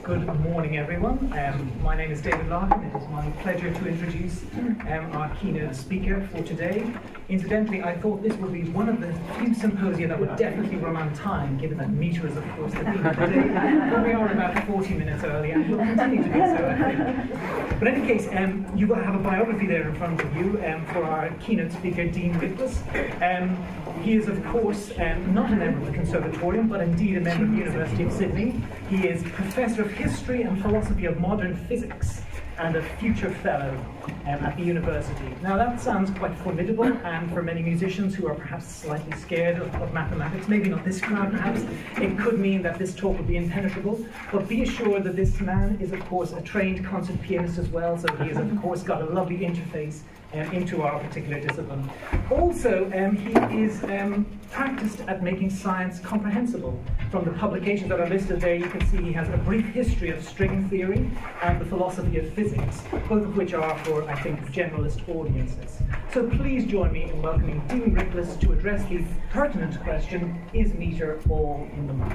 Good morning, everyone. My name is David Larkin. It is my pleasure to introduce our keynote speaker for today. Incidentally, I thought this would be one of the few symposia that would definitely run on time, given that meter is, of course, the theme of the day. But we are about 40 minutes early, and we'll continue to do so, I think. But in any case, you will have a biography there in front of you for our keynote speaker, Dean Rickles. He is, of course, not a member of the Conservatorium, but indeed a member of the University of Sydney. He is Professor of History and Philosophy of Modern Physics and a future fellow at the university. Now that sounds quite formidable, and for many musicians who are perhaps slightly scared of mathematics, maybe not this crowd perhaps, it could mean that this talk would be impenetrable. But be assured that this man is, of course, a trained concert pianist as well, so he has, of course, got a lovely interface into our particular discipline. Also, he is practiced at making science comprehensible. From the publications that are listed there, you can see he has a brief history of string theory and the philosophy of physics, both of which are for, I think, generalist audiences. So please join me in welcoming Dean Rickles to address the pertinent question, is meter all in the mind?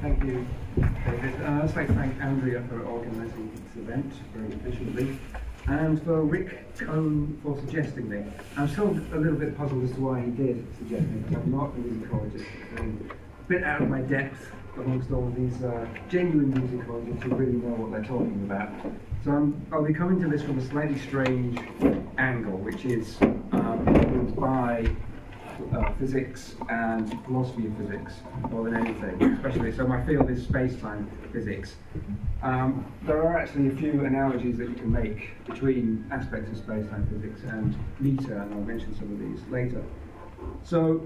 Thank you, David. I'd like to thank Andrea for organising this event very efficiently, and for Rick Cohn for suggesting me. I'm still a little bit puzzled as to why he did suggest me, because I'm not a musicologist. I'm a bit out of my depth amongst all of these genuine musicologists who really know what they're talking about. So I'll be coming to this from a slightly strange angle, which is influenced by physics and philosophy of physics more than anything, especially, so my field is space-time physics. There are actually a few analogies that you can make between aspects of space-time physics and meter, and I'll mention some of these later. So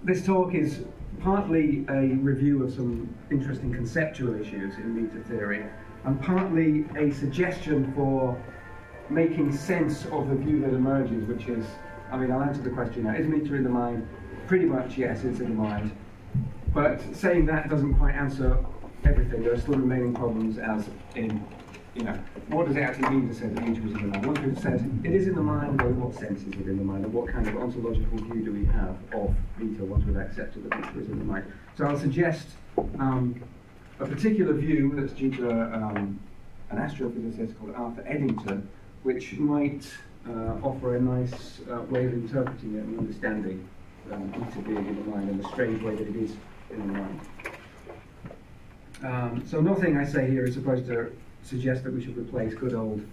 this talk is partly a review of some interesting conceptual issues in meter theory, and partly a suggestion for making sense of the view that emerges, which is, I mean, I'll answer the question now. Is meter in the mind? Pretty much, yes, it's in the mind. But saying that doesn't quite answer everything. There are still remaining problems, as in, what does it actually mean to say that meter is in the mind? Once we've said it is in the mind, well, in what sense is it in the mind? And what kind of ontological view do we have of meter once we've accepted that meter is in the mind? So I'll suggest a particular view that's due to an astrophysicist called Arthur Eddington, which might offer a nice way of interpreting it and understanding meter being in the mind and the strange way that it is in the mind. So nothing I say here is supposed to suggest that we should replace good old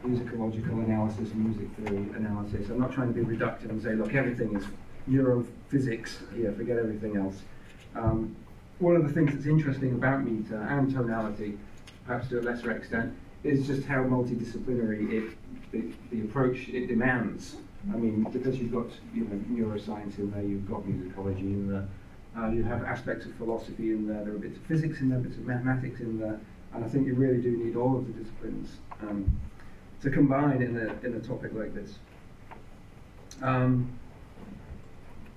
musicological analysis and music theory analysis. I'm not trying to be reductive and say, look, everything is neurophysics here, forget everything else. One of the things that's interesting about meter and tonality, perhaps to a lesser extent, is just how multidisciplinary the approach it demands. I mean, because you've got neuroscience in there, you've got musicology in there, you have aspects of philosophy in there, there are bits of physics in there, bits of mathematics in there, and I think you really do need all of the disciplines to combine in a topic like this.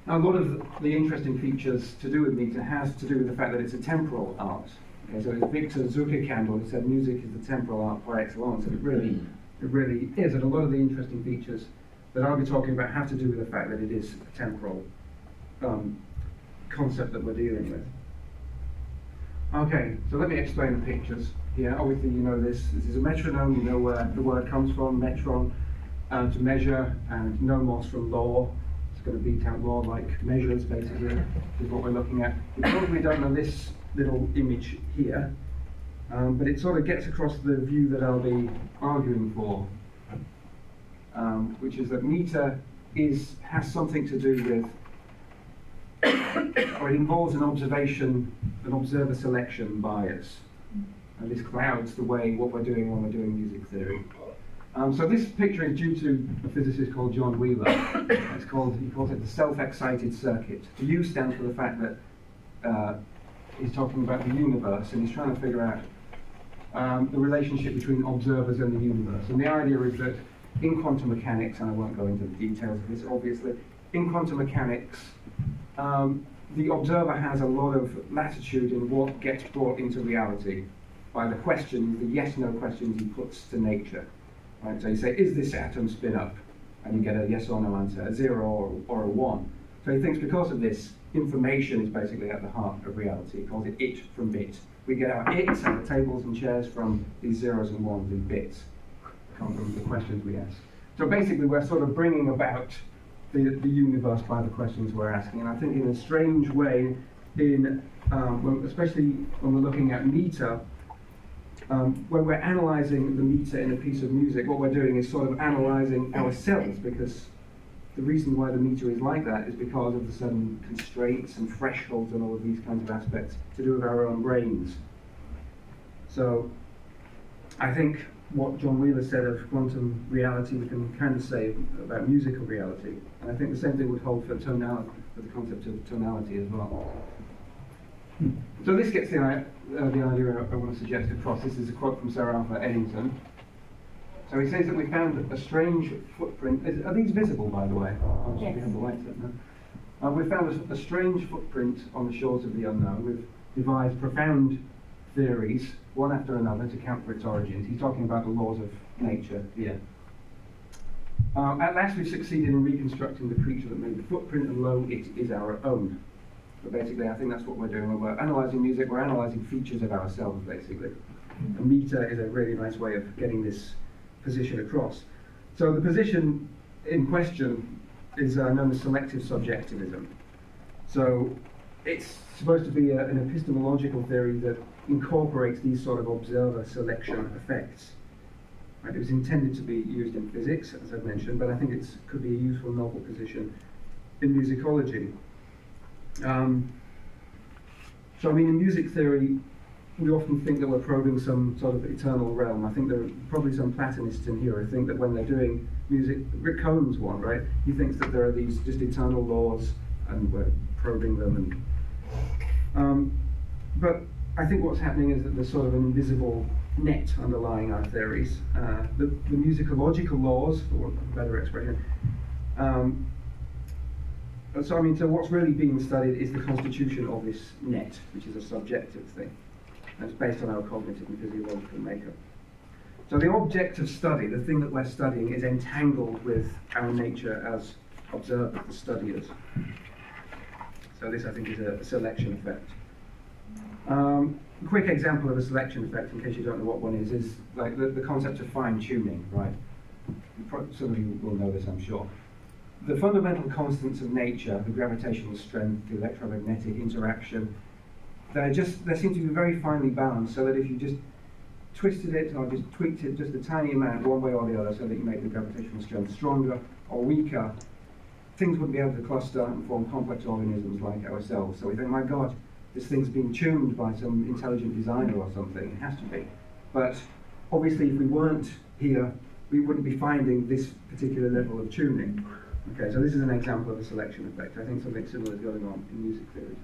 A lot of the interesting features to do with meter has to do with the fact that it's a temporal art. Okay, so it's Victor Zuckerkandl who said music is the temporal art par excellence, and it really is, and a lot of the interesting features that I'll be talking about have to do with the fact that it is a temporal concept that we're dealing with. Okay, so let me explain the pictures here. Obviously you know this is a metronome, you know where the word comes from, metron, to measure, and nomos from law. It's going to beat out law like measures, basically, is what we're looking at. You probably don't know this little image here, but it sort of gets across the view that I'll be arguing for, which is that meter has something to do with, or it involves an observer selection bias, and this clouds the way what we're doing when we're doing music theory. So this picture is due to a physicist called John Wheeler. He calls it the self-excited circuit. The U stands for the fact that he's talking about the universe, and he's trying to figure out the relationship between observers and the universe. And the idea is that in quantum mechanics, and I won't go into the details of this obviously, in quantum mechanics, the observer has a lot of latitude in what gets brought into reality by the questions, the yes-no questions he puts to nature. Right? So you say, is this atom spin up? And you get a yes or no answer, a 0 or a 1. So he thinks because of this, information is basically at the heart of reality. He calls it it from bit. We get our its, our tables and chairs, from these zeros and ones in bits. Come from the questions we ask. So basically we're sort of bringing about the universe by the questions we're asking. And I think in a strange way, especially when we're looking at meter, when we're analysing the meter in a piece of music, what we're doing is sort of analysing ourselves, because the reason why the meter is like that is because of the certain constraints and thresholds and all of these kinds of aspects to do with our own brains. So I think what John Wheeler said of quantum reality we can kind of say about musical reality. And I think the same thing would hold for tonality, for the concept of tonality as well. So this gets the idea I want to suggest across. This is a quote from Sir Arthur Eddington. So he says that we found a strange footprint. Are these visible, by the way? Yes. We have the lights up now. We found a strange footprint on the shores of the unknown. We've devised profound theories, one after another, to account for its origins. He's talking about the laws of nature here. At last we've succeeded in reconstructing the creature that made the footprint, and lo, it is our own. But basically, I think that's what we're doing. When we're analysing music, we're analysing features of ourselves, basically. And meter is a really nice way of getting this position across. So the position in question is known as selective subjectivism. So it's supposed to be an epistemological theory that incorporates these sort of observer selection effects. Right? It was intended to be used in physics, as I've mentioned, but I think it could be a useful novel position in musicology. So I mean, in music theory, we often think that we're probing some sort of eternal realm. I think there are probably some Platonists in here who think that when they're doing music, Rick Cohen's one, right? He thinks that there are these just eternal laws and we're probing them. But I think what's happening is that there's sort of an invisible net underlying our theories. The musicological laws, for want of a better expression. So what's really being studied is the constitution of this net, which is a subjective thing. And it's based on our cognitive and physiological makeup. So the object of study, the thing that we're studying, is entangled with our nature as observers, the studiers. So this, I think, is a selection effect. A quick example of a selection effect, in case you don't know what one is like the concept of fine-tuning, right? Some of you will know this, I'm sure. The fundamental constants of nature, the gravitational strength, the electromagnetic interaction, they seem to be very finely balanced, so that if you just twisted it or just tweaked it just a tiny amount one way or the other so that you make the gravitational strength stronger or weaker, things wouldn't be able to cluster and form complex organisms like ourselves. So we think, my God, this thing's been tuned by some intelligent designer or something. It has to be. But obviously, if we weren't here, we wouldn't be finding this particular level of tuning. Okay, so this is an example of a selection effect. I think something similar is going on in music theory.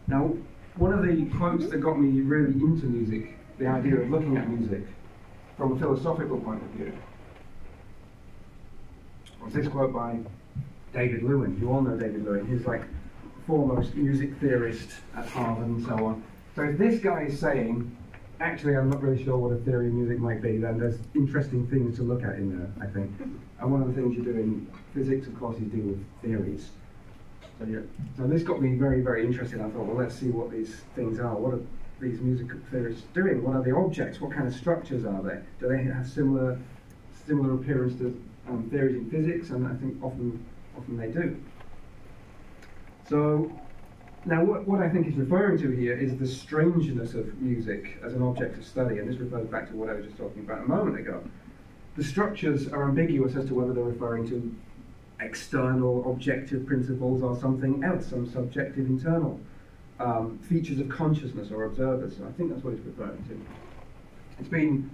Now, one of the quotes that got me really into music, the idea of looking at music from a philosophical point of view, was this quote by David Lewin. You all know David Lewin. He's like foremost music theorist at Harvard and so on. So if this guy is saying, actually I'm not really sure what a theory of music might be, then there's interesting things to look at in there, I think. And one of the things you do in physics, of course, is deal with theories. So, yeah. So this got me very, very interested. I thought, well, let's see what these things are. What are these musical theories doing? What are the objects? What kind of structures are they? Do they have similar appearance to theories in physics? And I think often they do. So now what I think he's referring to here is the strangeness of music as an object of study, and this refers back to what I was just talking about a moment ago. The structures are ambiguous as to whether they're referring to external objective principles or something else, some subjective internal features of consciousness or observers. So I think that's what he's referring to. It's been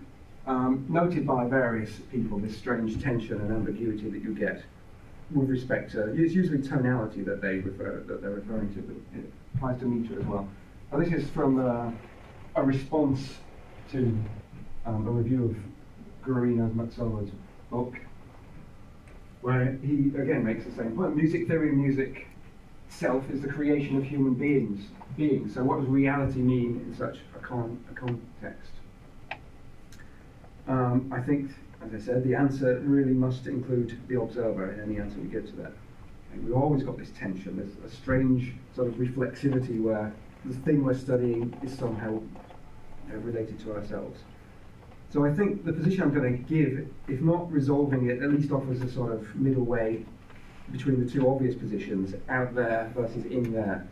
noted by various people, this strange tension and ambiguity that you get with respect to, it's usually tonality that they're referring to, but it applies to meter as well. Now this is from a response to a review of Guarino Mazzolla's book, where he again makes the same point. Music theory and music itself is the creation of human beings. So what does reality mean in such a context? I think, as I said, the answer really must include the observer in any answer we give to that. And we've always got this tension. There's a strange sort of reflexivity where the thing we're studying is somehow related to ourselves. So I think the position I'm going to give, if not resolving it, at least offers a sort of middle way between the two obvious positions, out there versus in there,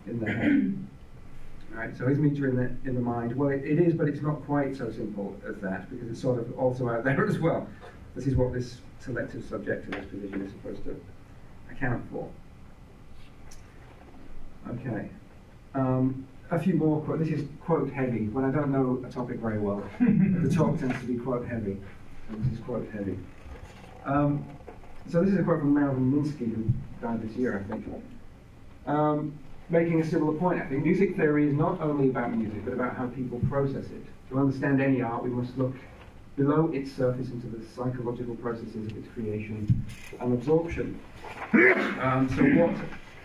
in the head. Right, so is meter in the mind? Well, it is, but it's not quite so simple as that, because it's sort of also out there as well. This is what this selective subjectivist position is supposed to account for. Okay. A few more quotes. This is quote heavy. When I don't know a topic very well, the talk tends to be quote heavy. So this is quote heavy. So this is a quote from Melvin Minsky, who died this year, I think. Making a similar point, I think. Music theory is not only about music, but about how people process it. To understand any art, we must look below its surface into the psychological processes of its creation and absorption. So what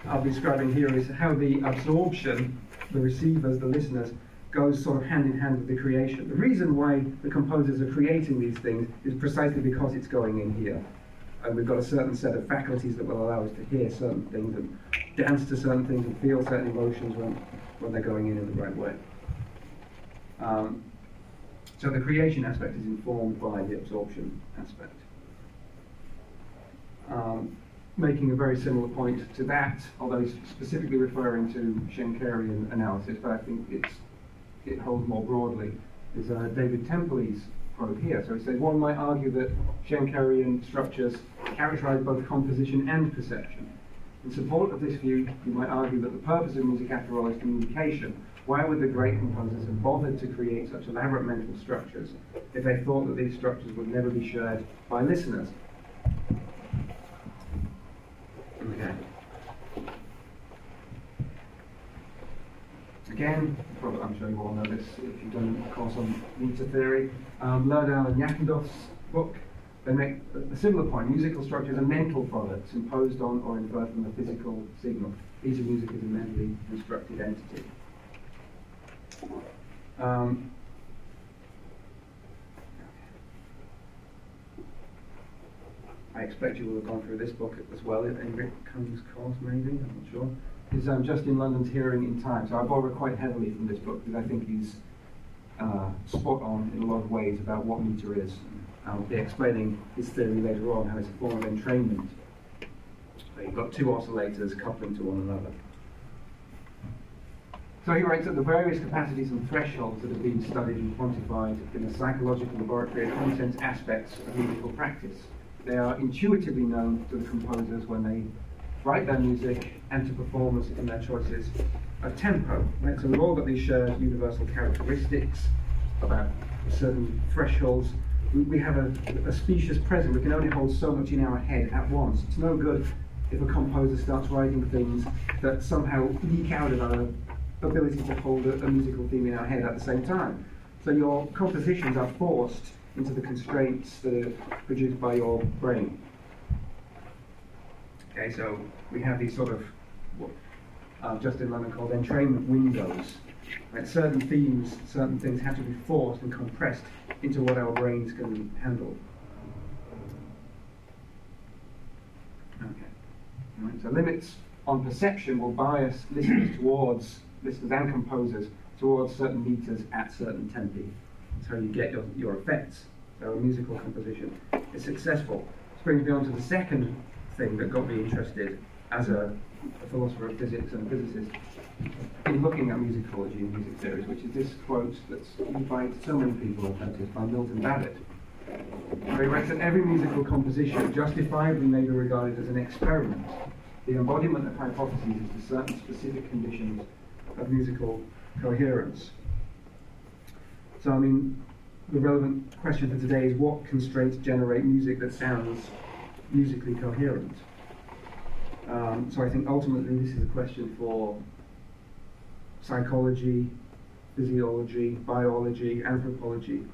I'll be describing here is how the absorption, the receivers, the listeners, goes sort of hand in hand with the creation. The reason why the composers are creating these things is precisely because it's going in here. And we've got a certain set of faculties that will allow us to hear certain things and dance to certain things and feel certain emotions when they're going in the right way. So the creation aspect is informed by the absorption aspect. Making a very similar point to that, although he's specifically referring to Schenkerian analysis, but I think it holds more broadly, is David Templey's quote here. So he says, one might argue that Schenkerian structures characterize both composition and perception. In support of this view, you might argue that the purpose of music, after all, is communication. Why would the great composers have bothered to create such elaborate mental structures if they thought that these structures would never be shared by listeners? Okay. Again, probably, I'm sure you all know this if you've done a course on Nietzsche theory. Lerdow and Yakundov's book, they make a similar point. Musical structures are mental products imposed on or inferred from the physical signal. Each of music is a mentally constructed entity. I expect you will have gone through this book as well in Rickles' course, maybe, I'm not sure. It's Justin London's Hearing in Time. So I borrow quite heavily from this book because I think he's spot on in a lot of ways about what meter is. I'll be explaining his theory later on, how it's a form of entrainment. So you've got two oscillators coupling to one another. So he writes that the various capacities and thresholds that have been studied and quantified in the psychological laboratory are content aspects of musical practice. They are intuitively known to the composers when they write their music and to performers in their choices of tempo. Right? So we've all got these shared universal characteristics about certain thresholds. We have a specious present. We can only hold so much in our head at once. It's no good if a composer starts writing things that somehow leak out of our ability to hold a musical theme in our head at the same time. So your compositions are forced into the constraints that are produced by your brain. Okay, so we have these sort of what Justin London called entrainment windows. Right? Certain themes, certain things have to be forced and compressed into what our brains can handle. Okay. Right, so limits on perception will bias listeners and composers towards certain meters at certain tempi. That's how you get your effects. So a musical composition is successful. This brings me on to the second thing that got me interested as a philosopher of physics and a physicist in looking at musicology and music theories, which is this quote that's used by so many people, I've noticed, by Milton Babbitt. Where he writes that every musical composition justifiably may be regarded as an experiment. The embodiment of hypotheses is to certain specific conditions of musical coherence. So, I mean, the relevant question for today is what constraints generate music that sounds musically coherent? So I think ultimately this is a question for psychology, physiology, biology, anthropology,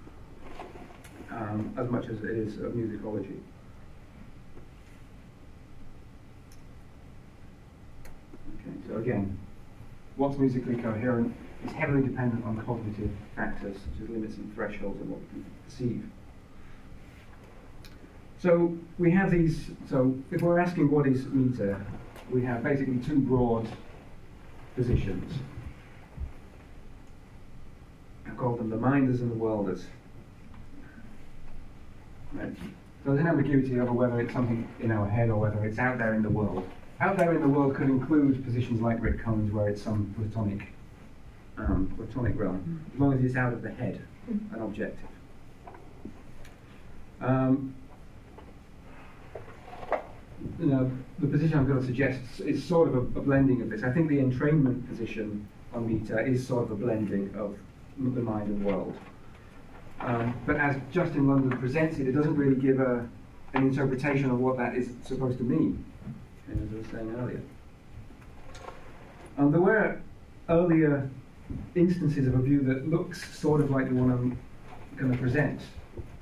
as much as it is of musicology. Okay, so again, what's musically coherent is heavily dependent on cognitive factors such as limits and thresholds and what we can perceive. So we have these, so if we're asking what is meter, we have basically two broad positions. I call them the minders and the worlders. Right. So there's an ambiguity over whether it's something in our head or whether it's out there in the world. Out there in the world could include positions like Rick Cohen's, where it's some platonic realm, as long as it's out of the head and objective. The position I'm going to suggest is sort of a blending of this. I think the entrainment position on meter is sort of a blending of the mind and world. But as Justin London presents it, it doesn't really give an interpretation of what that is supposed to mean, as I was saying earlier. There were earlier instances of a view that looks sort of like the one I'm going to present.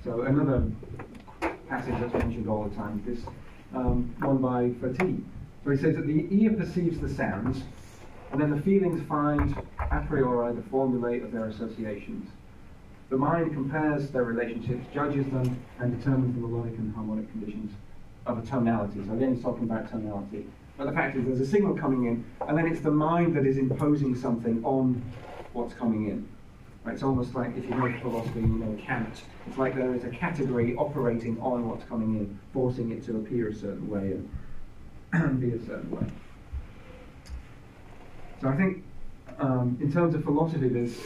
So another passage that's mentioned all the time, this one by Ferti. So he says that the ear perceives the sounds, and then the feelings find a priori the formulae of their associations. The mind compares their relationships, judges them, and determines the melodic and harmonic conditions of a tonality. So again, he's talking about tonality. But the fact is, there's a signal coming in, and then it's the mind that is imposing something on what's coming in. Right? It's almost like, if you know philosophy, you know Kant. It's like there is a category operating on what's coming in, forcing it to appear a certain way and be a certain way. So I think, in terms of philosophy, there's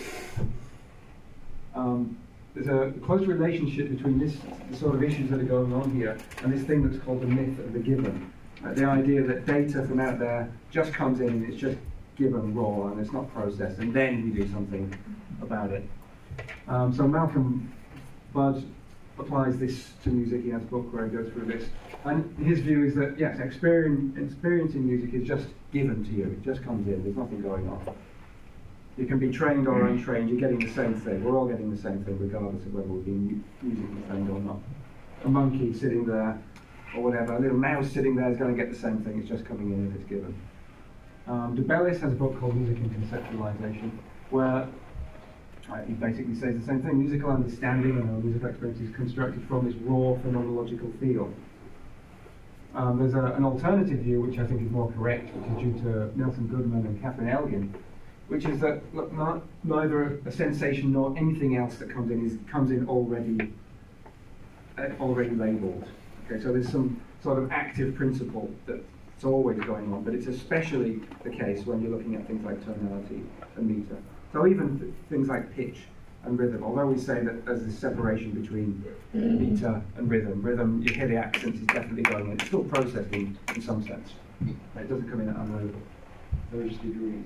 a close relationship between the sort of issues that are going on here and this thing that's called the myth of the given. The idea that data from out there just comes in and it's just given raw and it's not processed, and then we do something about it. So Malcolm Budd applies this to music. He has a book where he goes through this. And his view is that, yes, experiencing music is just given to you. It just comes in. There's nothing going on. You can be trained or untrained. You're getting the same thing. We're all getting the same thing, regardless of whether we're being musically trained or not. A monkey sitting there, or whatever, a little mouse sitting there is going to get the same thing. It's just coming in if it's given. De Bellis has a book called Music and Conceptualization, where he basically says the same thing. Musical understanding and our musical experience is constructed from this raw phenomenological field. There's an alternative view, which I think is more correct, which is due to Nelson Goodman and Catherine Elgin, which is that neither a sensation nor anything else that comes in already labelled. Okay, so there's some sort of active principle that's always going on, but it's especially the case when you're looking at things like tonality and meter. So even things like pitch and rhythm, although we say that there's this separation between meter and rhythm, you hear the accents is definitely going in. It's still processing in some sense. It doesn't come in at various degrees.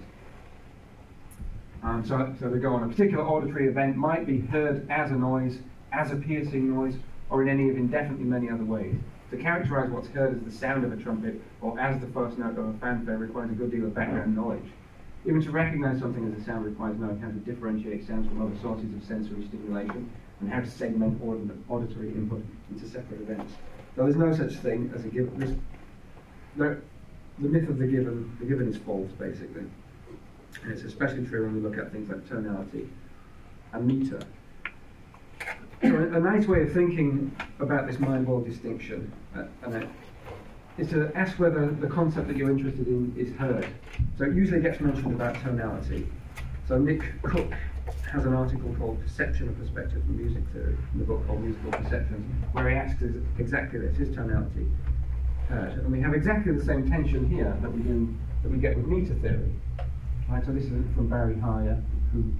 So they go on. A particular auditory event might be heard as a noise, as a piercing noise, or in any of indefinitely many other ways. To characterize what's heard as the sound of a trumpet or as the first note of a fanfare requires a good deal of background knowledge. Even to recognize something as a sound requires knowing how to differentiate sounds from other sources of sensory stimulation and how to segment auditory input into separate events. So there's no such thing as a given. The myth of the given is false, basically. And it's especially true when we look at things like tonality and meter. So a nice way of thinking about this mind-world distinction is to ask whether the concept that you're interested in is heard. So it usually gets mentioned about tonality. So Nick Cook has an article called Perception and Perspective from Music Theory, in the book called Musical Perceptions, where he asks exactly this: is tonality heard? And we have exactly the same tension here that we get with meter theory. Right, so this is from Barry Hyer, who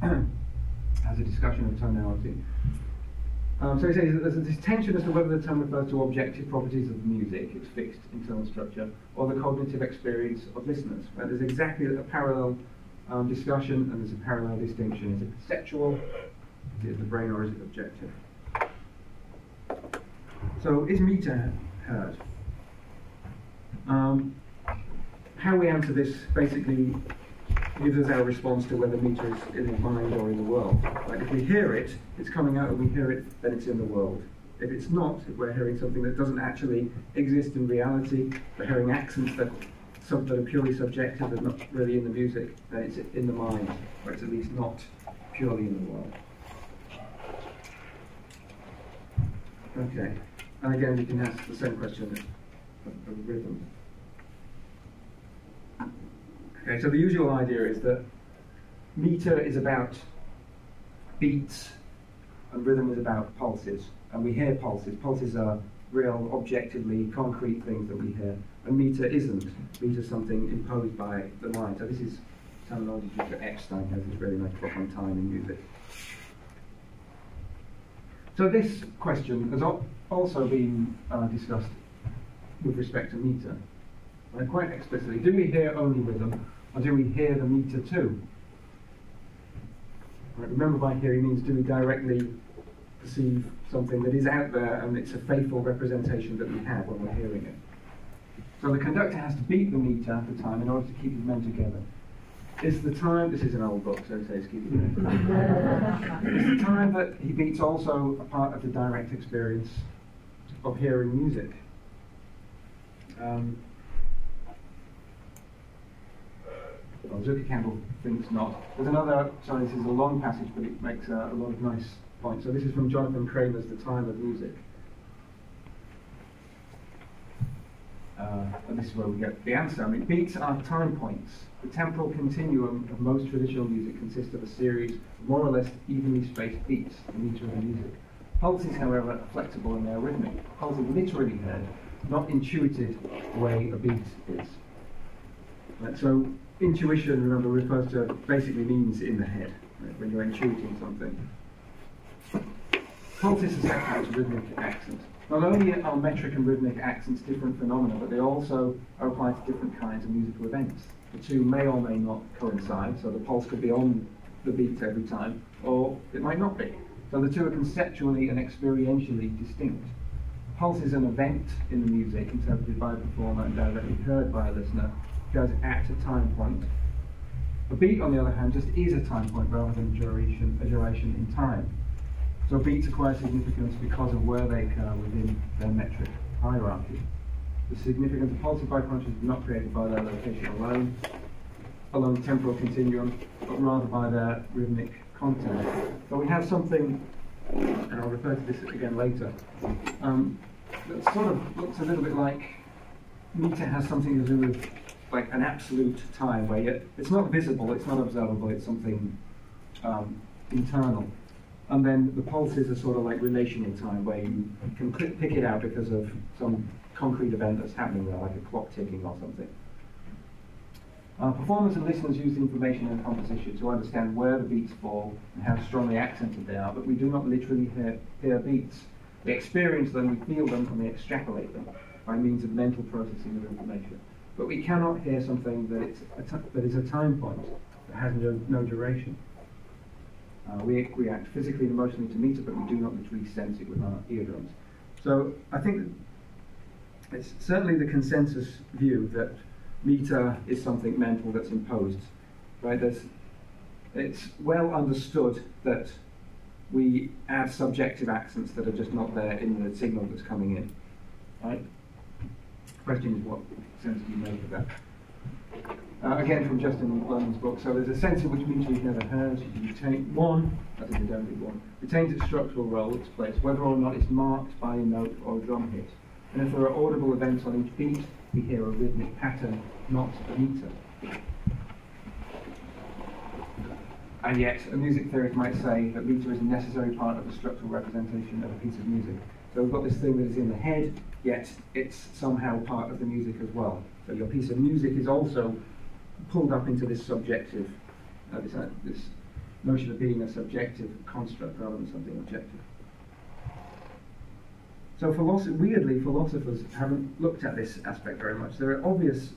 has a discussion of tonality. So he says that there's this tension as to whether the term refers to objective properties of the music, its fixed internal structure, or the cognitive experience of listeners. Right? There's exactly a parallel discussion, and there's a parallel distinction. Is it perceptual? Is it the brain, or is it objective? So is meter heard? How we answer this basically gives us our response to whether meter is in the mind or in the world. Like if we hear it, it's coming out and we hear it, then it's in the world. If it's not, if we're hearing something that doesn't actually exist in reality, we're hearing accents that are purely subjective and not really in the music, then it's in the mind, or it's at least not purely in the world. Okay. And again, you can ask the same question of rhythm. Okay, so the usual idea is that meter is about beats and rhythm is about pulses. And we hear pulses. Pulses are real, objectively concrete things that we hear. And meter isn't. Meter is something imposed by the mind. So this is terminology that Epstein has this really nice book on time in music. So this question has also been discussed with respect to meter. Right, quite explicitly. Do we hear only rhythm, or do we hear the meter too? Right, remember, by hearing means do we directly perceive something that is out there and it's a faithful representation that we have when we're hearing it. So the conductor has to beat the meter at the time in order to keep his men together. Is the time, this is an old book, so it says keep his men together. Is the time that he beats also a part of the direct experience of hearing music? Well, Zucker Campbell thinks not. There's another, sorry, this is a long passage, but it makes a lot of nice points. So this is from Jonathan Kramer's The Time of Music. And this is where we get the answer. I mean, beats are time points. The temporal continuum of most traditional music consists of a series of more or less evenly spaced beats, the meter of the music. Pulses, however, are flexible and they are rhythmic. Pulse is literally heard, not intuited the way a beat is. Right, so intuition, remember, refers to basically means in the head, right, when you're intuiting something. Pulses are separate to rhythmic accents. Not only are metric and rhythmic accents different phenomena, but they also are applied to different kinds of musical events. The two may or may not coincide, so the pulse could be on the beat every time, or it might not be. So the two are conceptually and experientially distinct. Pulse is an event in the music, interpreted by a performer and directly heard by a listener, goes at a time point. A beat, on the other hand, just is a time point rather than a duration in time. So beats acquire significance because of where they occur within their metric hierarchy. The significance of pulses by contrast is not created by their location alone, along the temporal continuum, but rather by their rhythmic content. So we have something, and I'll refer to this again later, that sort of looks a little bit like meter has something to do with like an absolute time where it's not visible, it's not observable, it's something internal. And then the pulses are sort of like relational time where you can pick it out because of some concrete event that's happening there, like a clock ticking or something. Performers and listeners use the information in the composition to understand where the beats fall and how strongly accented they are, but we do not literally hear beats. We experience them, we feel them, and we extrapolate them by means of mental processing of information. But we cannot hear something that is a time point, that has no duration. We react physically and emotionally to meter, but we do not literally sense it with our eardrums. So I think it's certainly the consensus view that meter is something mental that's imposed. Right? It's well understood that we add subjective accents that are just not there in the signal that's coming in. Right? The question is, what sense do you make of that? Again, from Justin London's book, so there's a sense in which meter is never heard. One, that is the only one, retains its structural role, its place, whether or not it's marked by a note or a drum hit. And if there are audible events on each beat, we hear a rhythmic pattern, not a meter. And yet, a music theorist might say that meter is a necessary part of the structural representation of a piece of music. So we've got this thing that is in the head, yet it's somehow part of the music as well. So your piece of music is also pulled up into this subjective, this notion of being a subjective construct rather than something objective. So weirdly, philosophers haven't looked at this aspect very much. There are obvious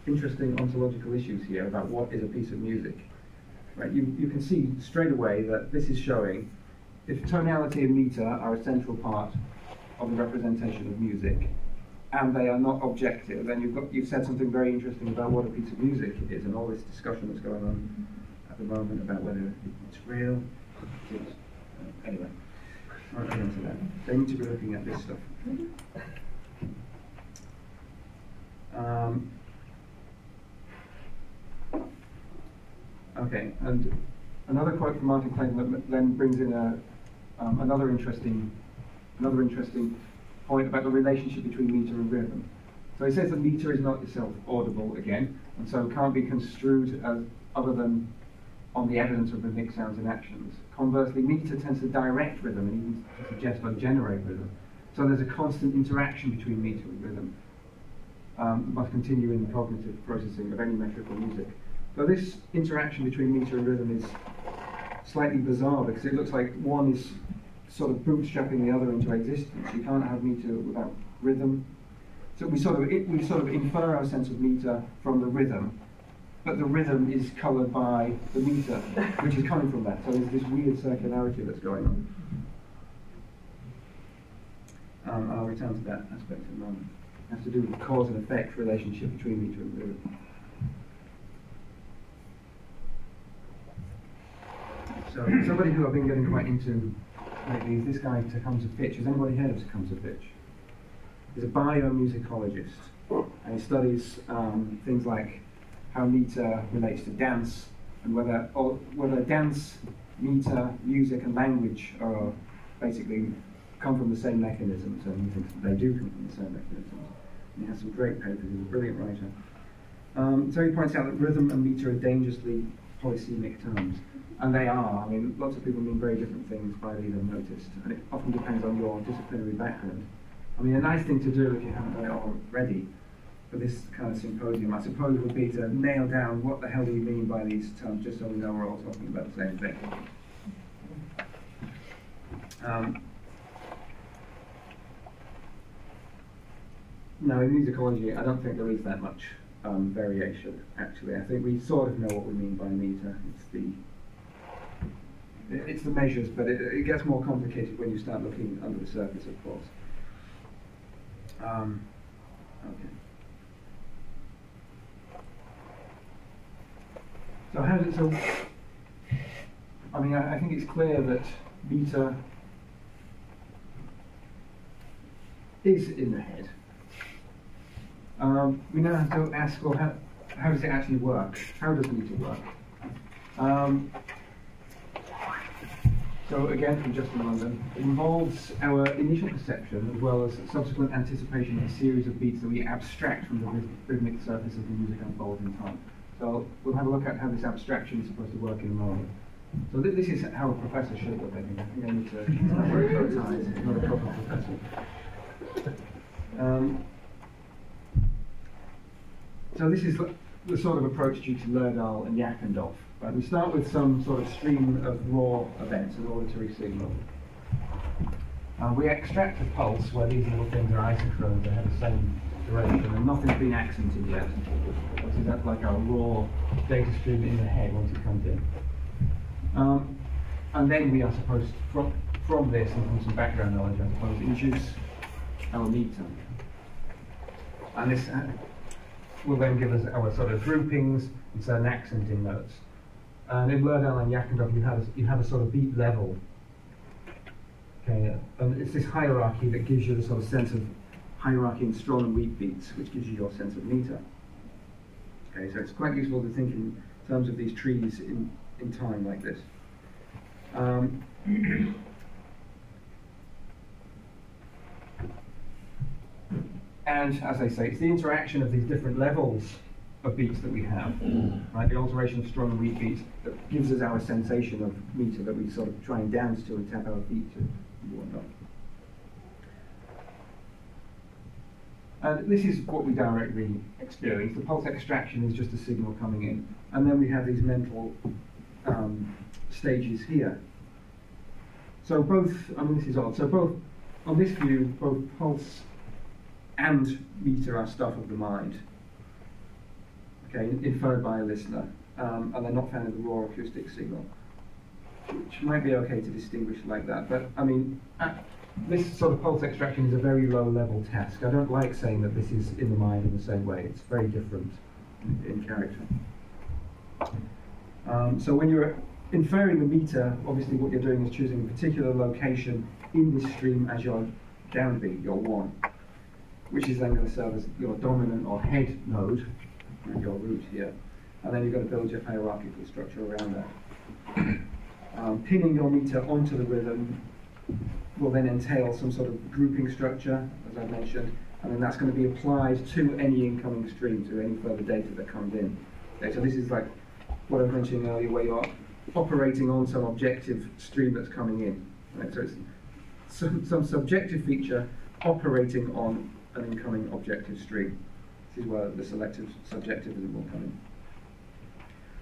interesting ontological issues here about what is a piece of music. Right? You can see straight away that this is showing if tonality and meter are a central part of the representation of music, and they are not objective, then you've said something very interesting about what a piece of music is, and all this discussion that's going on at the moment about whether it's real. Anyway, I won't get into that. They need to be looking at this stuff. Okay, and another quote from Martin Klein that then brings in another interesting another interesting point about the relationship between meter and rhythm. So he says that meter is not itself audible again, and so can't be construed as other than on the evidence of rhythmic sounds and actions. Conversely, meter tends to direct rhythm and even to suggest or generate rhythm. So there's a constant interaction between meter and rhythm. Must continue in the cognitive processing of any metrical music. So this interaction between meter and rhythm is slightly bizarre because it looks like one is sort of bootstrapping the other into existence. You can't have meter without rhythm. So we sort of infer our sense of meter from the rhythm, but the rhythm is coloured by the meter, which is coming from that. So there's this weird circularity that's going on. I'll return to that aspect in a moment. It has to do with the cause and effect relationship between meter and rhythm. So somebody who I've been getting quite into lately is this guy Tecumseh Fitch. Has anybody heard of Tecumseh Fitch? He's a biomusicologist, and he studies things like how meter relates to dance, and whether dance, meter, music, and language are basically come from the same mechanisms, and he thinks that they do come from the same mechanisms. And he has some great papers. He's a brilliant writer. So he points out that rhythm and meter are dangerously polysemic terms. And they are. I mean, lots of people mean very different things by these, I've noticed, and it often depends on your disciplinary background. I mean, a nice thing to do if you haven't done it already for this kind of symposium, I suppose, would be to nail down what the hell do you mean by these terms, just so we know we're all talking about the same thing. Now, in musicology, I don't think there is that much variation, actually. I think we sort of know what we mean by meter. It's the measures, but it gets more complicated when you start looking under the surface, of course. Okay. So how does it? So, I mean, I think it's clear that meter is in the head. We now have to ask, well, how does it actually work? How does meter work? So again, from Just in London, it involves our initial perception as well as subsequent anticipation of a series of beats that we abstract from the rhythmic surface of the music unfolds in time. So we'll have a look at how this abstraction is supposed to work in a moment. So this is how a professor should look, I think. I think I need to start wearing bow ties. It's not a proper professor. So this is the sort of approach due to Lerdahl and Yakundov. Right, we start with some sort of stream of raw events, an auditory signal. We extract a pulse where these little things are isochrones, they have the same duration, and nothing's been accented yet. So that's like our raw data stream in the head once it comes in. And then we are supposed to, from this and from some background knowledge, I suppose, introduce our meter. And this will then give us our sort of groupings and certain accenting notes. And in Lerdahl and Yakundov, you have a sort of beat level. Okay, and it's this hierarchy that gives you the sort of sense of hierarchy in strong and weak beats, which gives you your sense of meter. Okay, so it's quite useful to think in terms of these trees in time like this. And as I say, it's the interaction of these different levels of beats that we have, right? The alteration of strong and weak beats that gives us our sensation of meter that we sort of try and dance to and tap our feet to and whatnot. And this is what we directly experience. The pulse extraction is just a signal coming in, and then we have these mental stages here. So both, I mean, this is odd. So both, on this view, both pulse and meter are stuff of the mind. Okay, inferred by a listener, and they're not found in the raw acoustic signal, which might be okay to distinguish like that. But I mean, this sort of pulse extraction is a very low-level task. I don't like saying that this is in the mind in the same way. It's very different in character. So when you're inferring the meter, obviously what you're doing is choosing a particular location in this stream as your downbeat, your one, which is then going to serve as your dominant or head node, and your root here. And then you've got to build your hierarchical structure around that. Pinning your meter onto the rhythm will then entail some sort of grouping structure, as I mentioned, and then that's going to be applied to any incoming stream, to any further data that comes in. Okay, so this is like what I was mentioning earlier, where you're operating on some objective stream that's coming in. Right? So it's some subjective feature operating on an incoming objective stream. This is where the selective subjectivism will come in.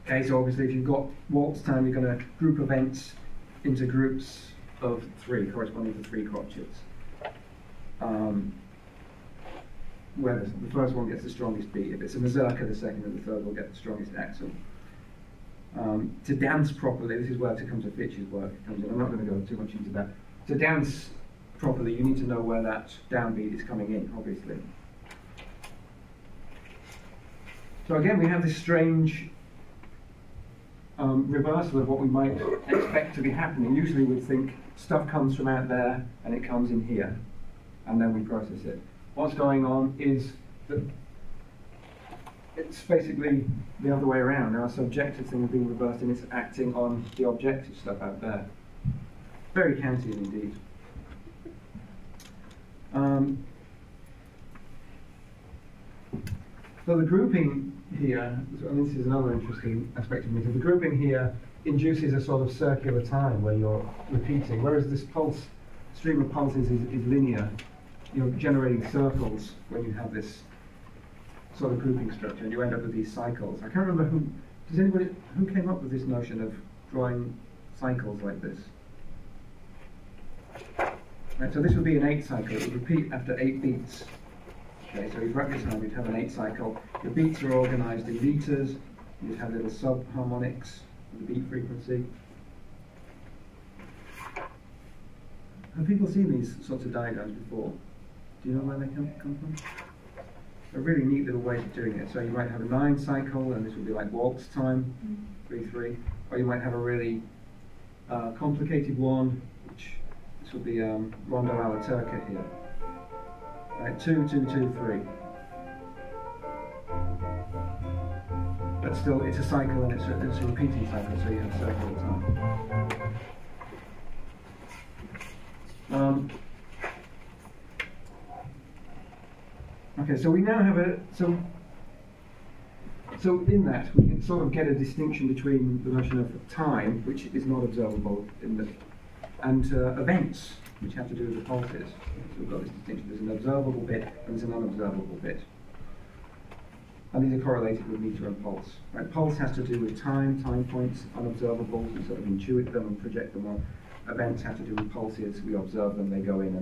Okay, so obviously if you've got waltz time, you're going to group events into groups of 3, corresponding to 3 crotchets. Where the first one gets the strongest beat. If it's a mazurka, the second and the third will get the strongest axle. To dance properly, this is where Tecumseh Fitch's work comes in. I'm not going to go too much into that. To dance properly, you need to know where that downbeat is coming in, obviously. So again, we have this strange reversal of what we might expect to be happening. Usually we'd think stuff comes from out there and it comes in here, and then we process it. What's going on is that it's basically the other way around. Our subjective thing is being reversed and it's acting on the objective stuff out there. Very Kantian indeed. So the grouping here, and this is another interesting aspect of meter, the grouping here induces a sort of circular time where you're repeating, whereas this stream of pulses is linear. You're generating circles when you have this sort of grouping structure, and you end up with these cycles. I can't remember who came up with this notion of drawing cycles like this. Right, so this would be an 8 cycle. It would repeat after 8 beats. Okay, so you'd record time, you'd have an 8 cycle. The beats are organized in meters. You'd have little sub-harmonics of the beat frequency. Have people seen these sorts of diagrams before? Do you know where they come from? A really neat little way of doing it. So you might have a 9 cycle, and this would be like waltz time, 3/3. Or you might have a really complicated one, which this would be rondo alla turca here. Right, 2, 2, 2, 3. But still, it's a cycle, and it's a repeating cycle, so you have circular time. Okay, so we now have so in that we can sort of get a distinction between the notion of time, which is not observable, and events, which have to do with the pulses. So we've got this distinction. There's an observable bit and there's an unobservable bit. And these are correlated with meter and pulse. Right? Pulse has to do with time points, unobservable, we sort of intuit them and project them on. Events have to do with pulses, we observe them, they go in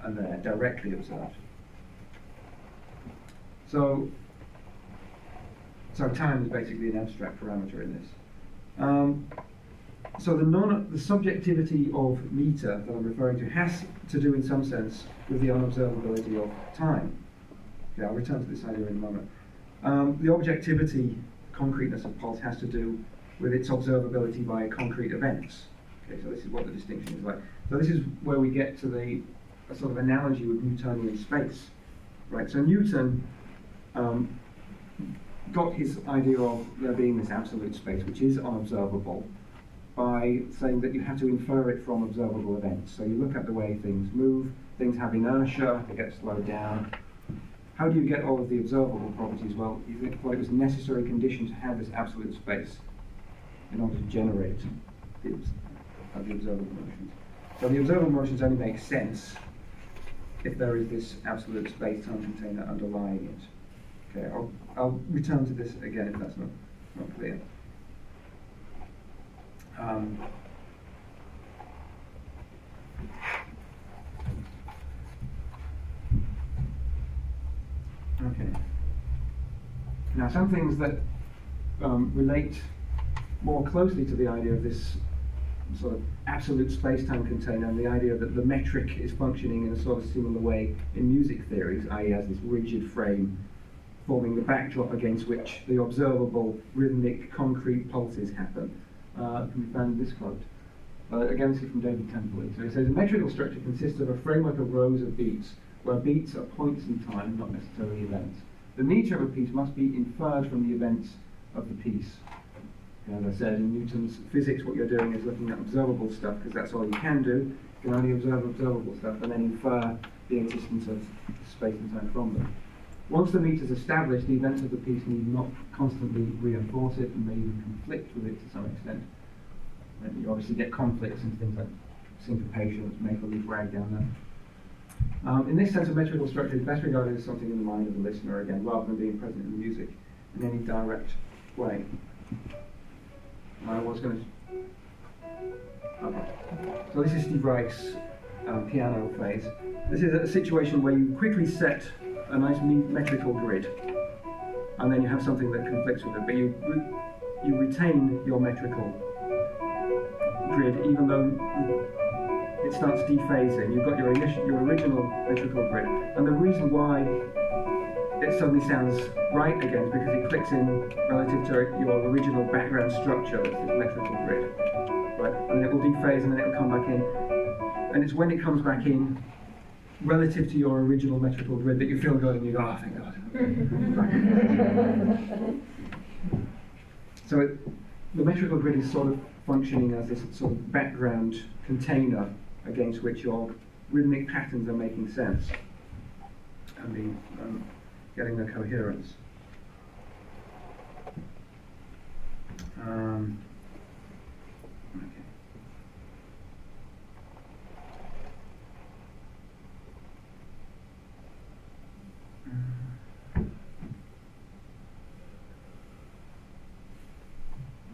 and they're directly observed. So time is basically an abstract parameter in this. So the subjectivity of meter that I'm referring to has to do in some sense with the unobservability of time. Okay, I'll return to this idea in a moment. The objectivity, concreteness of pulse has to do with its observability by concrete events. Okay, so this is what the distinction is like. So this is where we get to a sort of analogy with Newtonian space, right? So Newton got his idea of there being this absolute space, which is unobservable, by saying that you have to infer it from observable events. So you look at the way things move, things have inertia, they get slowed down. How do you get all of the observable properties? Well, you think it was a necessary condition to have this absolute space in order to generate the observable motions. So the observable motions only make sense if there is this absolute space-time container underlying it. Okay, I'll return to this again if that's not clear. Okay. Now, some things that relate more closely to the idea of this sort of absolute space-time container and the idea that the metric is functioning in a sort of similar way in music theories, i.e. as this rigid frame forming the backdrop against which the observable rhythmic concrete pulses happen. Can be found in this quote. Again, this is from David Temple. So he says, a metrical structure consists of a framework of rows of beats, where beats are points in time, not necessarily events. The meter of a piece must be inferred from the events of the piece. As I said, in Newton's physics, what you're doing is looking at observable stuff, because that's all you can do. You can only observe observable stuff and then infer the existence of space and time from them. Once the meter is established, the events of the piece need not constantly reinforce it and may even conflict with it to some extent. And you obviously get conflicts and things like syncopation, which make a leaf rag down there. In this sense, a metrical structure is best regarded as something in the mind of the listener, again, rather than being present in the music in any direct way. I was going to... Okay. So this is Steve Reich's piano phase. This is a situation where you quickly set a nice metrical grid, and then you have something that conflicts with it, but you retain your metrical grid, even though it starts dephasing. You've got your original metrical grid, and the reason why it suddenly sounds right again is because it clicks in relative to your original background structure, this metrical grid, right? And it will dephase, and then it will come back in, and it's when it comes back in relative to your original metrical grid that you feel good and you go, oh, thank God. So the metrical grid is sort of functioning as this sort of background container against which your rhythmic patterns are making sense and getting their coherence. Okay.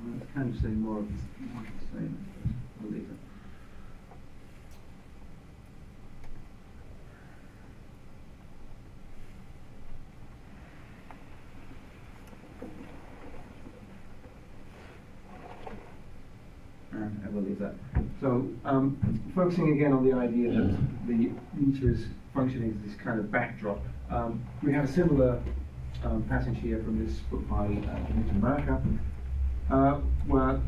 Let's kind of say more of the same. I'll leave it. I will leave that. So, focusing again on the idea that the meter is functioning as this kind of backdrop, we have a similar passage here from this book by America, where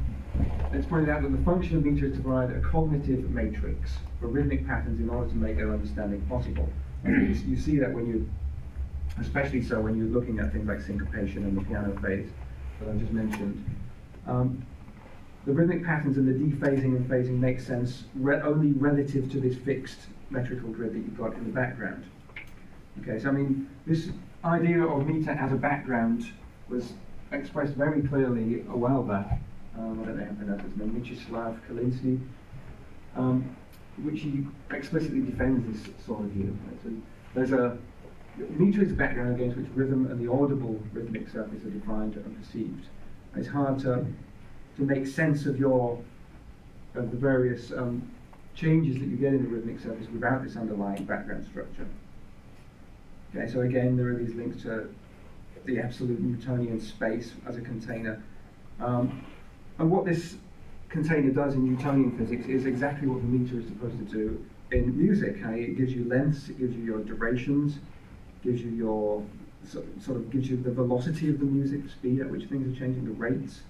it's pointed out that the function of meter is to provide a cognitive matrix for rhythmic patterns in order to make their understanding possible. And you see that when you, especially so when you're looking at things like syncopation and the piano phase that I just mentioned. The rhythmic patterns and the dephasing and phasing make sense only relative to this fixed metrical grid that you've got in the background. Okay, so I mean, this idea of meter as a background was expressed very clearly a while back. I don't know how to pronounce his name, Mieczysław Kalinski, which he explicitly defends this sort of view. Right? So there's a meter is a background against which rhythm and the audible rhythmic surface are defined and perceived. It's hard to make sense of the various changes that you get in the rhythmic surface without this underlying background structure. Okay, so again, there are these links to the absolute Newtonian space as a container. And what this container does in Newtonian physics is exactly what the meter is supposed to do in music. It gives you lengths, it gives you your durations, gives you your sort of gives you the velocity of the music, the speed at which things are changing, the rates,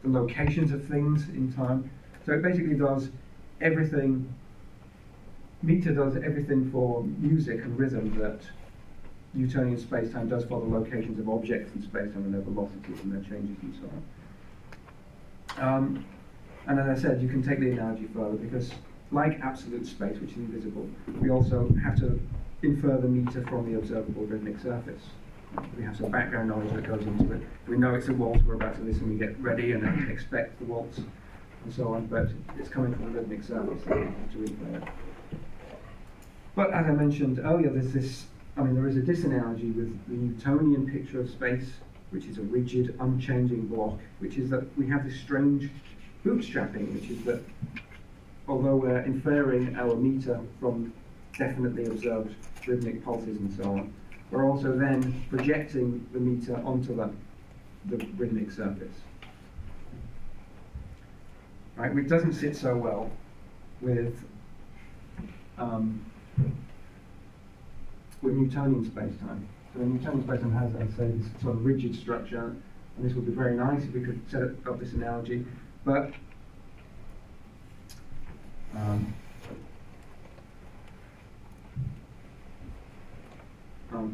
the locations of things in time. So it basically does everything, meter does everything for music and rhythm that Newtonian space-time does for the locations of objects in space-time and their velocities and their changes and so on. And as I said, you can take the analogy further because like absolute space, which is invisible, we also have to infer the meter from the observable rhythmic surface. We have some background knowledge that goes into it. We know it's a waltz, we're about to listen, we get ready and then expect the waltz and so on, but it's coming from the rhythmic surface that we have to infer it. But as I mentioned earlier, there is a disanalogy with the Newtonian picture of space, which is a rigid, unchanging block, which is that we have this strange bootstrapping, which is that although we're inferring our meter from definitely observed rhythmic pulses and so on, we're also then projecting the meter onto the rhythmic surface. Right, which doesn't sit so well with Newtonian space-time. So Newtonian space-time has, I'd say, this sort of rigid structure, and this would be very nice if we could set up this analogy, but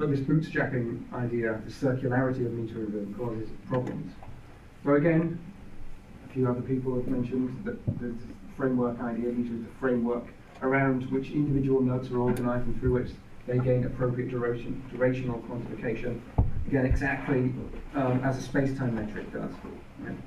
this bootstrapping idea, the circularity of metering causes problems. So again, few other people have mentioned that the framework idea, meter is the framework around which individual notes are organised and through which they gain appropriate durational quantification. Again, exactly as a space-time metric does. Right?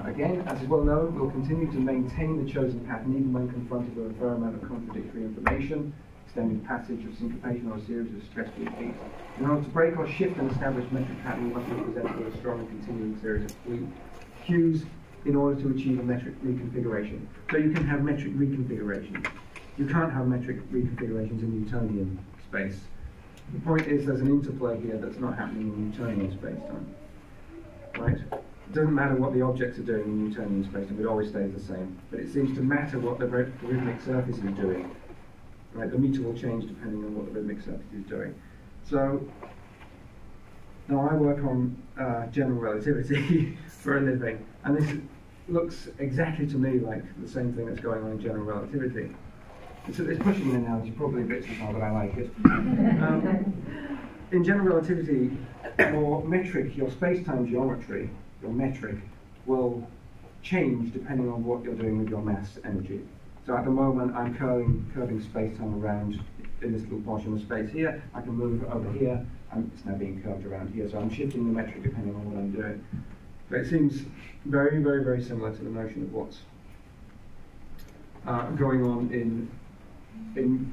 Again, as is well known, we'll continue to maintain the chosen pattern even when confronted with a fair amount of contradictory information, extended passage of syncopation or a series of stressed repeats. In order to break or shift an established metric pattern, we must be presented with a strong and continuing series of cues in order to achieve a metric reconfiguration. So you can have metric reconfigurations. You can't have metric reconfigurations in Newtonian space. The point is there's an interplay here that's not happening in Newtonian space-time. Right? It doesn't matter what the objects are doing in Newtonian space-time, it always stays the same. But it seems to matter what the rhythmic surface is doing. Right? The meter will change depending on what the rhythmic surface is doing. So, now I work on general relativity for a living, and this looks exactly to me like the same thing that's going on in general relativity. It's pushing an analogy, probably a bit too far, but I like it. In general relativity, your metric, your space-time geometry, your metric, will change depending on what you're doing with your mass energy. So at the moment, I'm curving space-time around in this little portion of space here. I can move it over here, and it's now being curved around here. So I'm shifting the metric depending on what I'm doing. But it seems very, very, very similar to the notion of what's going on in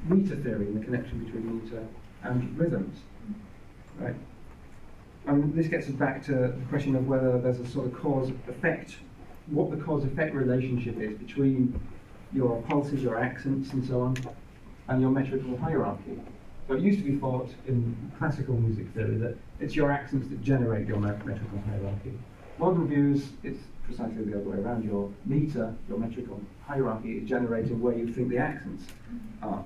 meter theory, in the connection between meter and rhythms, right? And this gets us back to the question of whether there's a sort of cause-effect, what the cause-effect relationship is between your pulses, your accents, and so on, and your metrical hierarchy. So it used to be thought in classical music theory that it's your accents that generate your metrical hierarchy. Modern views, it's precisely the other way around. Your meter, your metrical hierarchy, is generating where you think the accents are.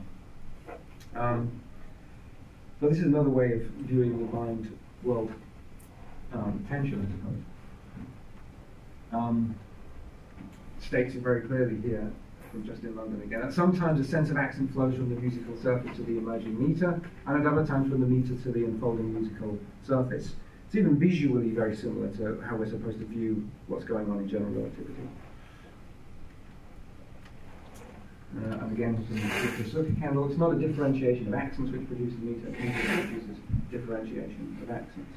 So this is another way of viewing the mind-world tension, I suppose. States it very clearly here from just in London again. At sometimes a sense of accent flows from the musical surface to the emerging meter, and at other times from the meter to the unfolding musical surface. It's even visually very similar to how we're supposed to view what's going on in general relativity. And again, with the circuit candle, it's not a differentiation of accents which produces meter, it produces differentiation of accents.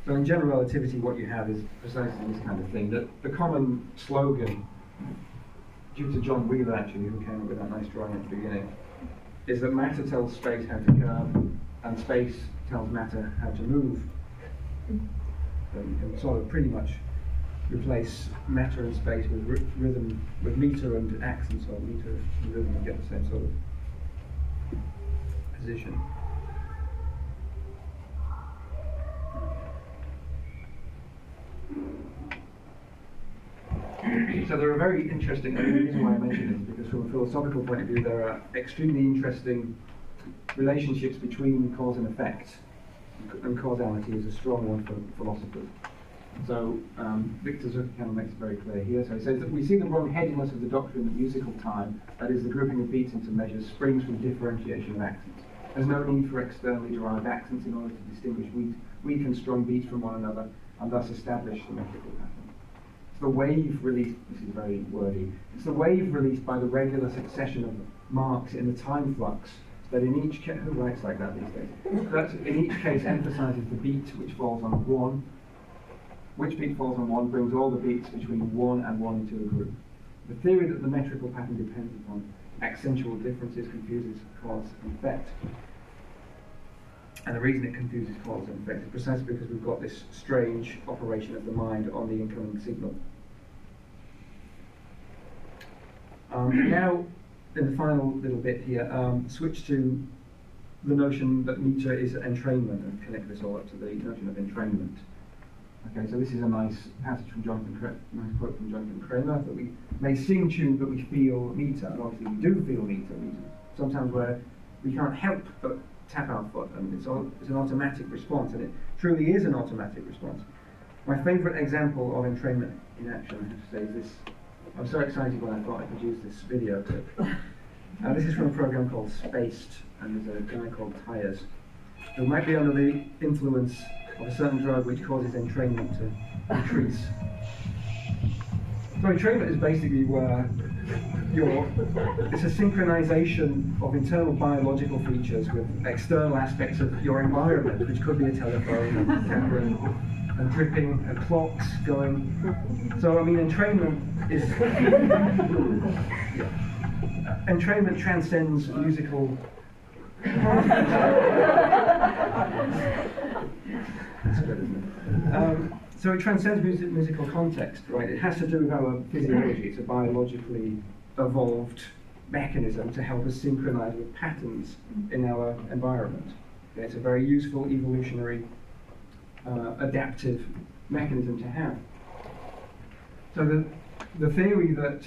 So in general relativity, what you have is precisely this kind of thing. That the common slogan, due to John Wheeler actually, who came up with that nice drawing at the beginning, is that matter tells space how to curve, and space tells matter how to move. So you can sort of pretty much replace matter and space with rhythm, with meter and accents, or meter and rhythm, and get the same sort of position. So there are very interesting, and the reason why I mention this is because from a philosophical point of view, there are extremely interesting relationships between cause and effect, and causality is a strong one for philosophers. So Victor Zuckerman makes it very clear here. So he says that we see the wrong-headedness of the doctrine that musical time, that is the grouping of beats into measures, springs from differentiation of accents. There's no need for externally derived accents in order to distinguish weak and strong beats from one another, and thus establish the metrical pattern. It's the wave released, this is very wordy, it's the wave released by the regular succession of marks in the time flux that in each case, who writes like that these days? That in each case emphasizes the beat which falls on one. Which beat falls on one brings all the beats between 1 and 1 into a group. The theory that the metrical pattern depends upon accentual differences confuses cause and effect. And the reason it confuses cause and effect is precisely because we've got this strange operation of the mind on the incoming signal. Now, in the final little bit here, switch to the notion that Nietzsche is entrainment, and connect this all up to the notion of entrainment. Okay, so this is a nice passage from nice quote from Jonathan Kramer, that we may sing tune, but we feel meter. And obviously we do feel meter. Sometimes where we can't help but tap our foot, and it's an automatic response, and it truly is an automatic response. My favourite example of entrainment in action, I have to say, is this. I was so excited when I thought I could use this video clip. This is from a program called Spaced, and there's a guy called Tyers. who might be under the influence of a certain drug which causes entrainment to increase. So entrainment is basically where it's a synchronization of internal biological features with external aspects of your environment, which could be a telephone, a camera, and dripping, and clocks going. So, I mean, entrainment is... entrainment transcends musical... That's good, isn't it? So it transcends musical context, right? It has to do with our physiology. It's a biologically evolved mechanism to help us synchronize with patterns in our environment. Okay, it's a very useful, evolutionary, adaptive mechanism to have. So the theory that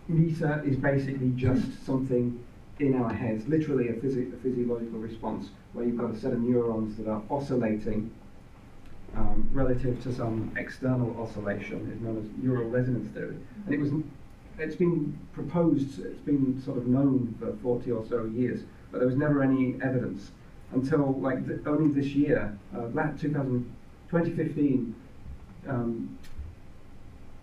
meter is basically just something in our heads, literally a physiological response, where you've got a set of neurons that are oscillating relative to some external oscillation, is known as neural resonance theory. And it's been proposed, it's been sort of known for 40 or so years, but there was never any evidence until like only this year, 2015,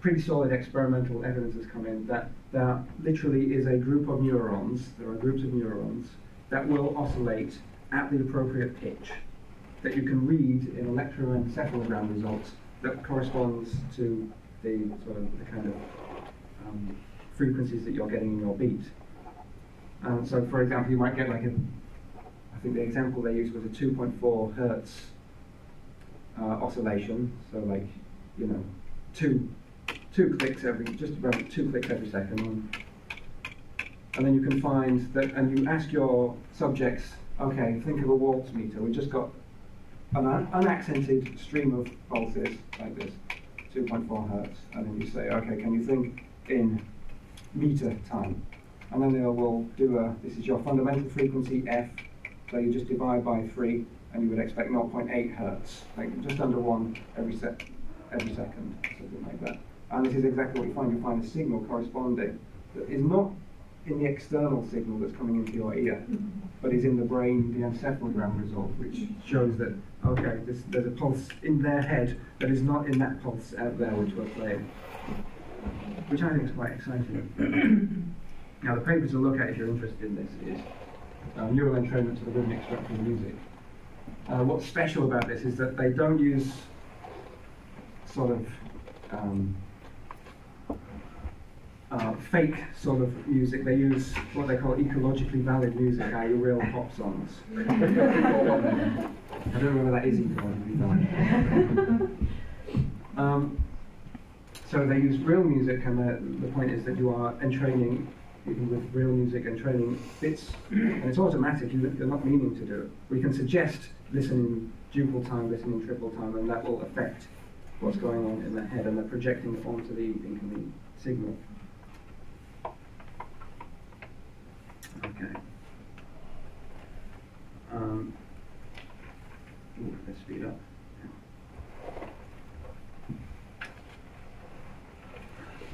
pretty solid experimental evidence has come in that there literally is a group of neurons, there are groups of neurons that will oscillate at the appropriate pitch that you can read in electroencephalogram results that corresponds to the sort of the kind of frequencies that you're getting in your beat. So, for example, you might get like I think the example they used was a 2.4 hertz oscillation. So, like, you know, two clicks just about 2 clicks every second. And then you can find that, and you ask your subjects, okay, think of a waltz meter. We've just got an unaccented stream of pulses like this, 2.4 hertz, and then you say, okay, can you think in meter time? And then they will do this is your fundamental frequency F, so you just divide by 3, and you would expect 0.8 hertz, like just under 1 every second, something like that. And this is exactly what you find. You find a signal corresponding that is not in the external signal that's coming into your ear, but is in the brain, the encephalogram result, which shows that, okay, there's a pulse in their head that is not in that pulse out there which we're playing, which I think is quite exciting. Now, the paper to look at, if you're interested in this, is neural entrainment to the rhythmic structure of music. What's special about this is that they don't use sort of fake sort of music. They use what they call ecologically valid music, i.e. real pop songs. I don't know whether that is ecologically valid. So they use real music, and the point is that you are entraining, even with real music, entraining bits, and it's automatic, you're not meaning to do it. We can suggest listening duple time, listening triple time, and that will affect what's going on in the head, and they're projecting it onto the incoming signal. Okay. Let's speed up.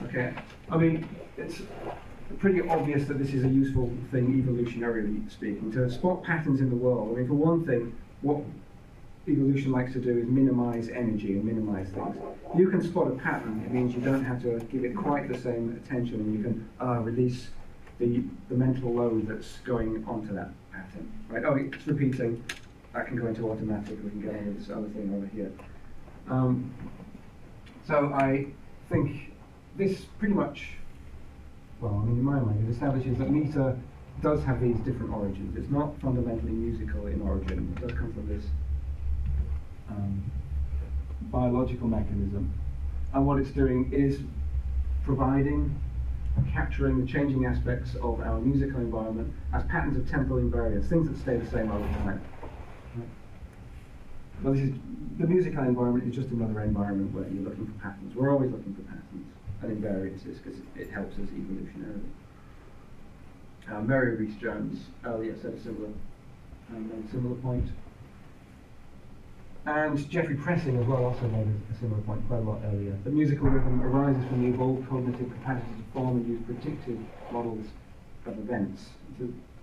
Okay. I mean, it's pretty obvious that this is a useful thing, evolutionarily speaking, to spot patterns in the world. I mean, for one thing, what evolution likes to do is minimize energy and minimize things. If you can spot a pattern, it means you don't have to give it quite the same attention, and you can release the mental load that's going onto that pattern. Right? Oh, it's repeating. That can go into automatic. We can get on with this other thing over here. So I think this pretty much, well, I mean, in my mind, it establishes that meter does have these different origins. It's not fundamentally musical in origin. It does come from this biological mechanism. And what it's doing is providing, capturing the changing aspects of our musical environment as patterns of temporal invariance, things that stay the same over time. Well, the musical environment is just another environment where you're looking for patterns. We're always looking for patterns and invariances because it helps us evolutionarily. Mary Reese Jones earlier said a similar point. And Jeffrey Pressing as well also made a similar point quite a lot earlier. The musical rhythm arises from the evolved cognitive capacity to form and use predictive models of events.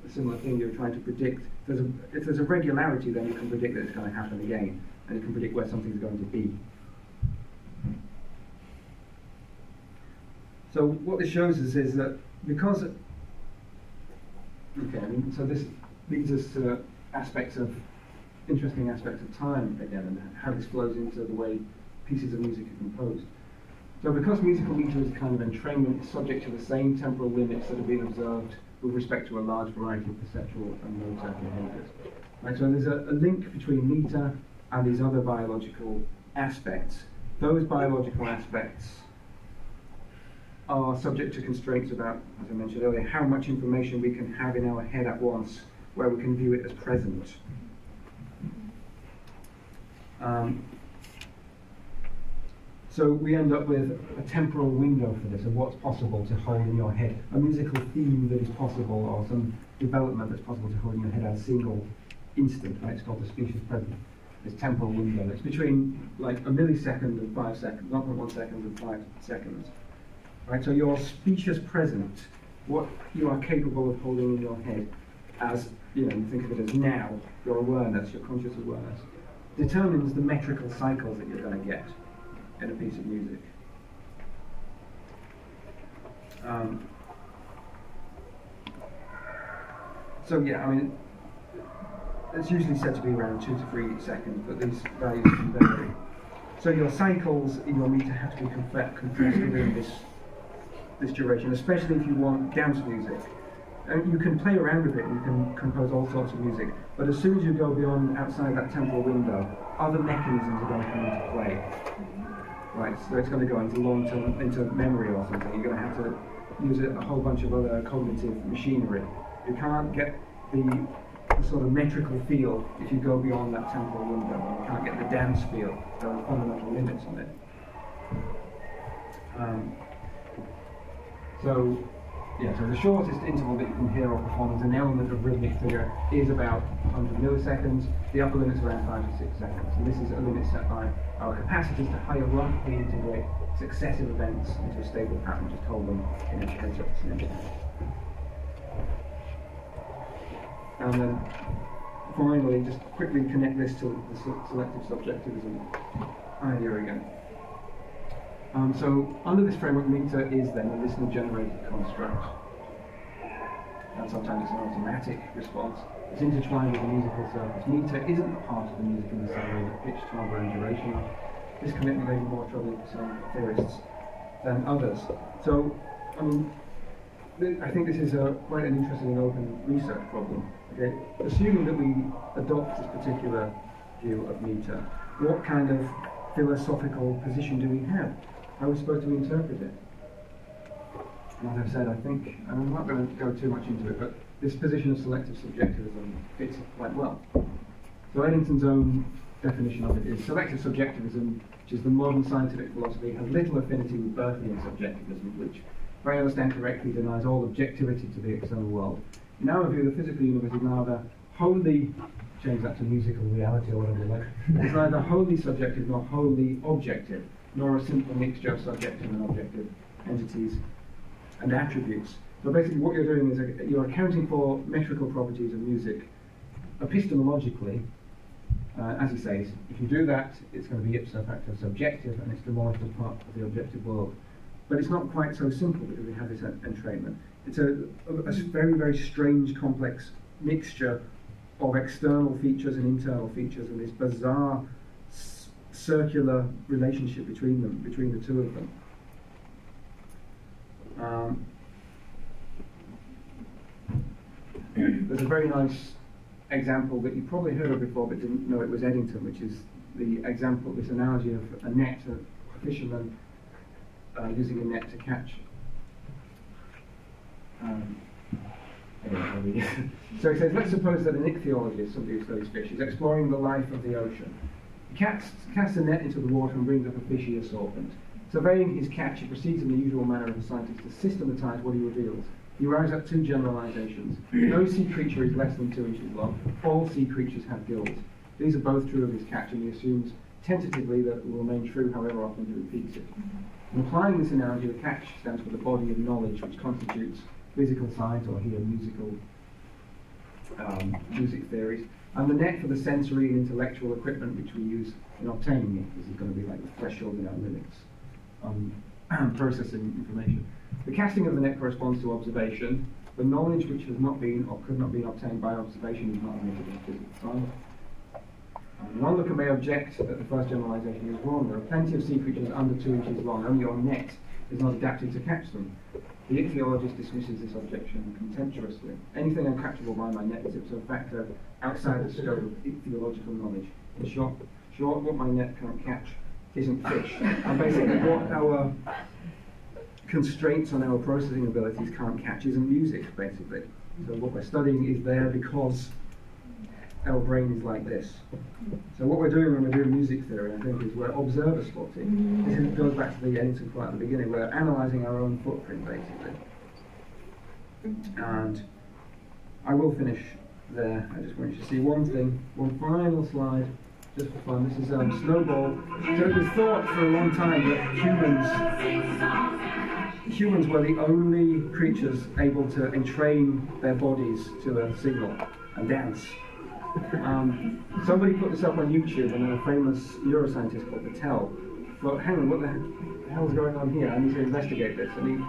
a similar thing. You're trying to predict. If there's a regularity, then you can predict that it's going to happen again, and you can predict where something's going to be. So what this shows us is that because, so this leads us to interesting aspects of time again, and how this flows into the way pieces of music are composed. So because musical meter is a kind of entrainment, it's subject to the same temporal limits that have been observed with respect to a large variety of perceptual and motor behaviors. Right, so there's a link between meter and these other biological aspects. Those biological aspects are subject to constraints about, as I mentioned earlier, how much information we can have in our head at once, where we can view it as present. So we end up with a temporal window for this, of what's possible to hold in your head, a musical theme that is possible, or some development that's possible to hold in your head at a single instant. Right? It's called the specious present. This temporal window. It's between like a millisecond and 5 seconds, 0.1 second and 5 seconds. Right, so your specious present, what you are capable of holding in your head as, you think of it as now, your awareness, your conscious awareness, determines the metrical cycles that you're going to get in a piece of music. So yeah, I mean, it's usually said to be around 2 to 3 seconds, but these values can vary. So your cycles in your meter have to be compressed within this duration, especially if you want dance music. And you can play around with it, you can compose all sorts of music, but as soon as you go beyond outside that temporal window, other mechanisms are going to come into play. Right, so it's going to go into long-term, into memory or something. You're going to have to use a whole bunch of other cognitive machinery. You can't get the sort of metrical feel if you go beyond that temporal window. You can't get the dance feel. There are fundamental limits on it. So the shortest interval that you can hear or perform as an element of rhythmic figure is about 100 milliseconds. The upper limit is around 5 to 6 seconds. And this is a limit set by our capacities to hierarchically integrate successive events into a stable pattern, just hold them in a sequence. And then finally, just quickly connect this to the selective subjectivism idea again. So under this framework, meter is then a listener-generated construct. And sometimes it's an automatic response. It's intertwined with the musical surface. Meter isn't part of the music in the same way that pitch, timbre, and duration are. This commitment may be more troubling to some theorists than others. So, I think this is quite an interesting and open research problem. Okay? Assuming that we adopt this particular view of meter, what kind of philosophical position do we have? How are we supposed to interpret it? And as I've said, I think, and I'm not going to go too much into it, but this position of selective subjectivism fits quite well. So Eddington's own definition of it is selective subjectivism, which is the modern scientific philosophy, has little affinity with Berthian subjectivism, which, if I understand correctly, denies all objectivity to the external world. In our view, the physical universe is neither wholly, change that to musical reality or whatever you like, it's neither wholly subjective nor wholly objective, nor a simple mixture of subjective and objective entities and attributes. So basically what you're doing is you're accounting for metrical properties of music epistemologically. As he says, if you do that, it's going to be ipso facto subjective and it's demolished as part of the objective world. But it's not quite so simple because we have this entrainment. It's a very, very strange, complex mixture of external features and internal features, and this bizarre circular relationship between them, between the two of them. There's a very nice example that you probably heard of before but didn't know it was Eddington, which is the example, this analogy of a net, a fisherman using a net to catch. So he says, let's suppose that an ichthyologist, somebody who studies fish, is exploring the life of the ocean. He casts a net into the water and brings up a fishy assortment. Surveying his catch, he proceeds in the usual manner of a scientist to systematize what he reveals. He arrives at two generalizations. No sea creature is less than 2 inches long. All sea creatures have gills. These are both true of his catch, and he assumes tentatively that it will remain true however often he repeats it. In applying this analogy, the catch stands for the body of knowledge which constitutes physical science, or here musical music theories. And the net for the sensory and intellectual equipment which we use in obtaining it. This is going to be like the threshold in our limits on processing information. The casting of the net corresponds to observation. The knowledge which has not been or could not be obtained by observation is not admitted in physical science. An onlooker may object that the first generalization is wrong. There are plenty of sea creatures under 2 inches long. Only your net is not adapted to catch them. The ichthyologist dismisses this objection contemptuously. Anything uncatchable by my net is ipso facto outside the scope of ichthyological knowledge. In short, what my net can't catch isn't fish. And basically what our constraints on our processing abilities can't catch isn't music, basically. So what we're studying is there because our brain is like this. So what we're doing when we're doing music theory, I think, is we're observer spotting. This goes back to the Ellington quote at the beginning. We're analysing our own footprint, basically. And I will finish there. I just want you to see one thing, one final slide, just for fun. This is Snowball. So it was thought for a long time that humans were the only creatures able to entrain their bodies to a signal and dance. Somebody put this up on YouTube, and a famous neuroscientist called Patel thought, hang on, what the hell's going on here? I need to investigate this. And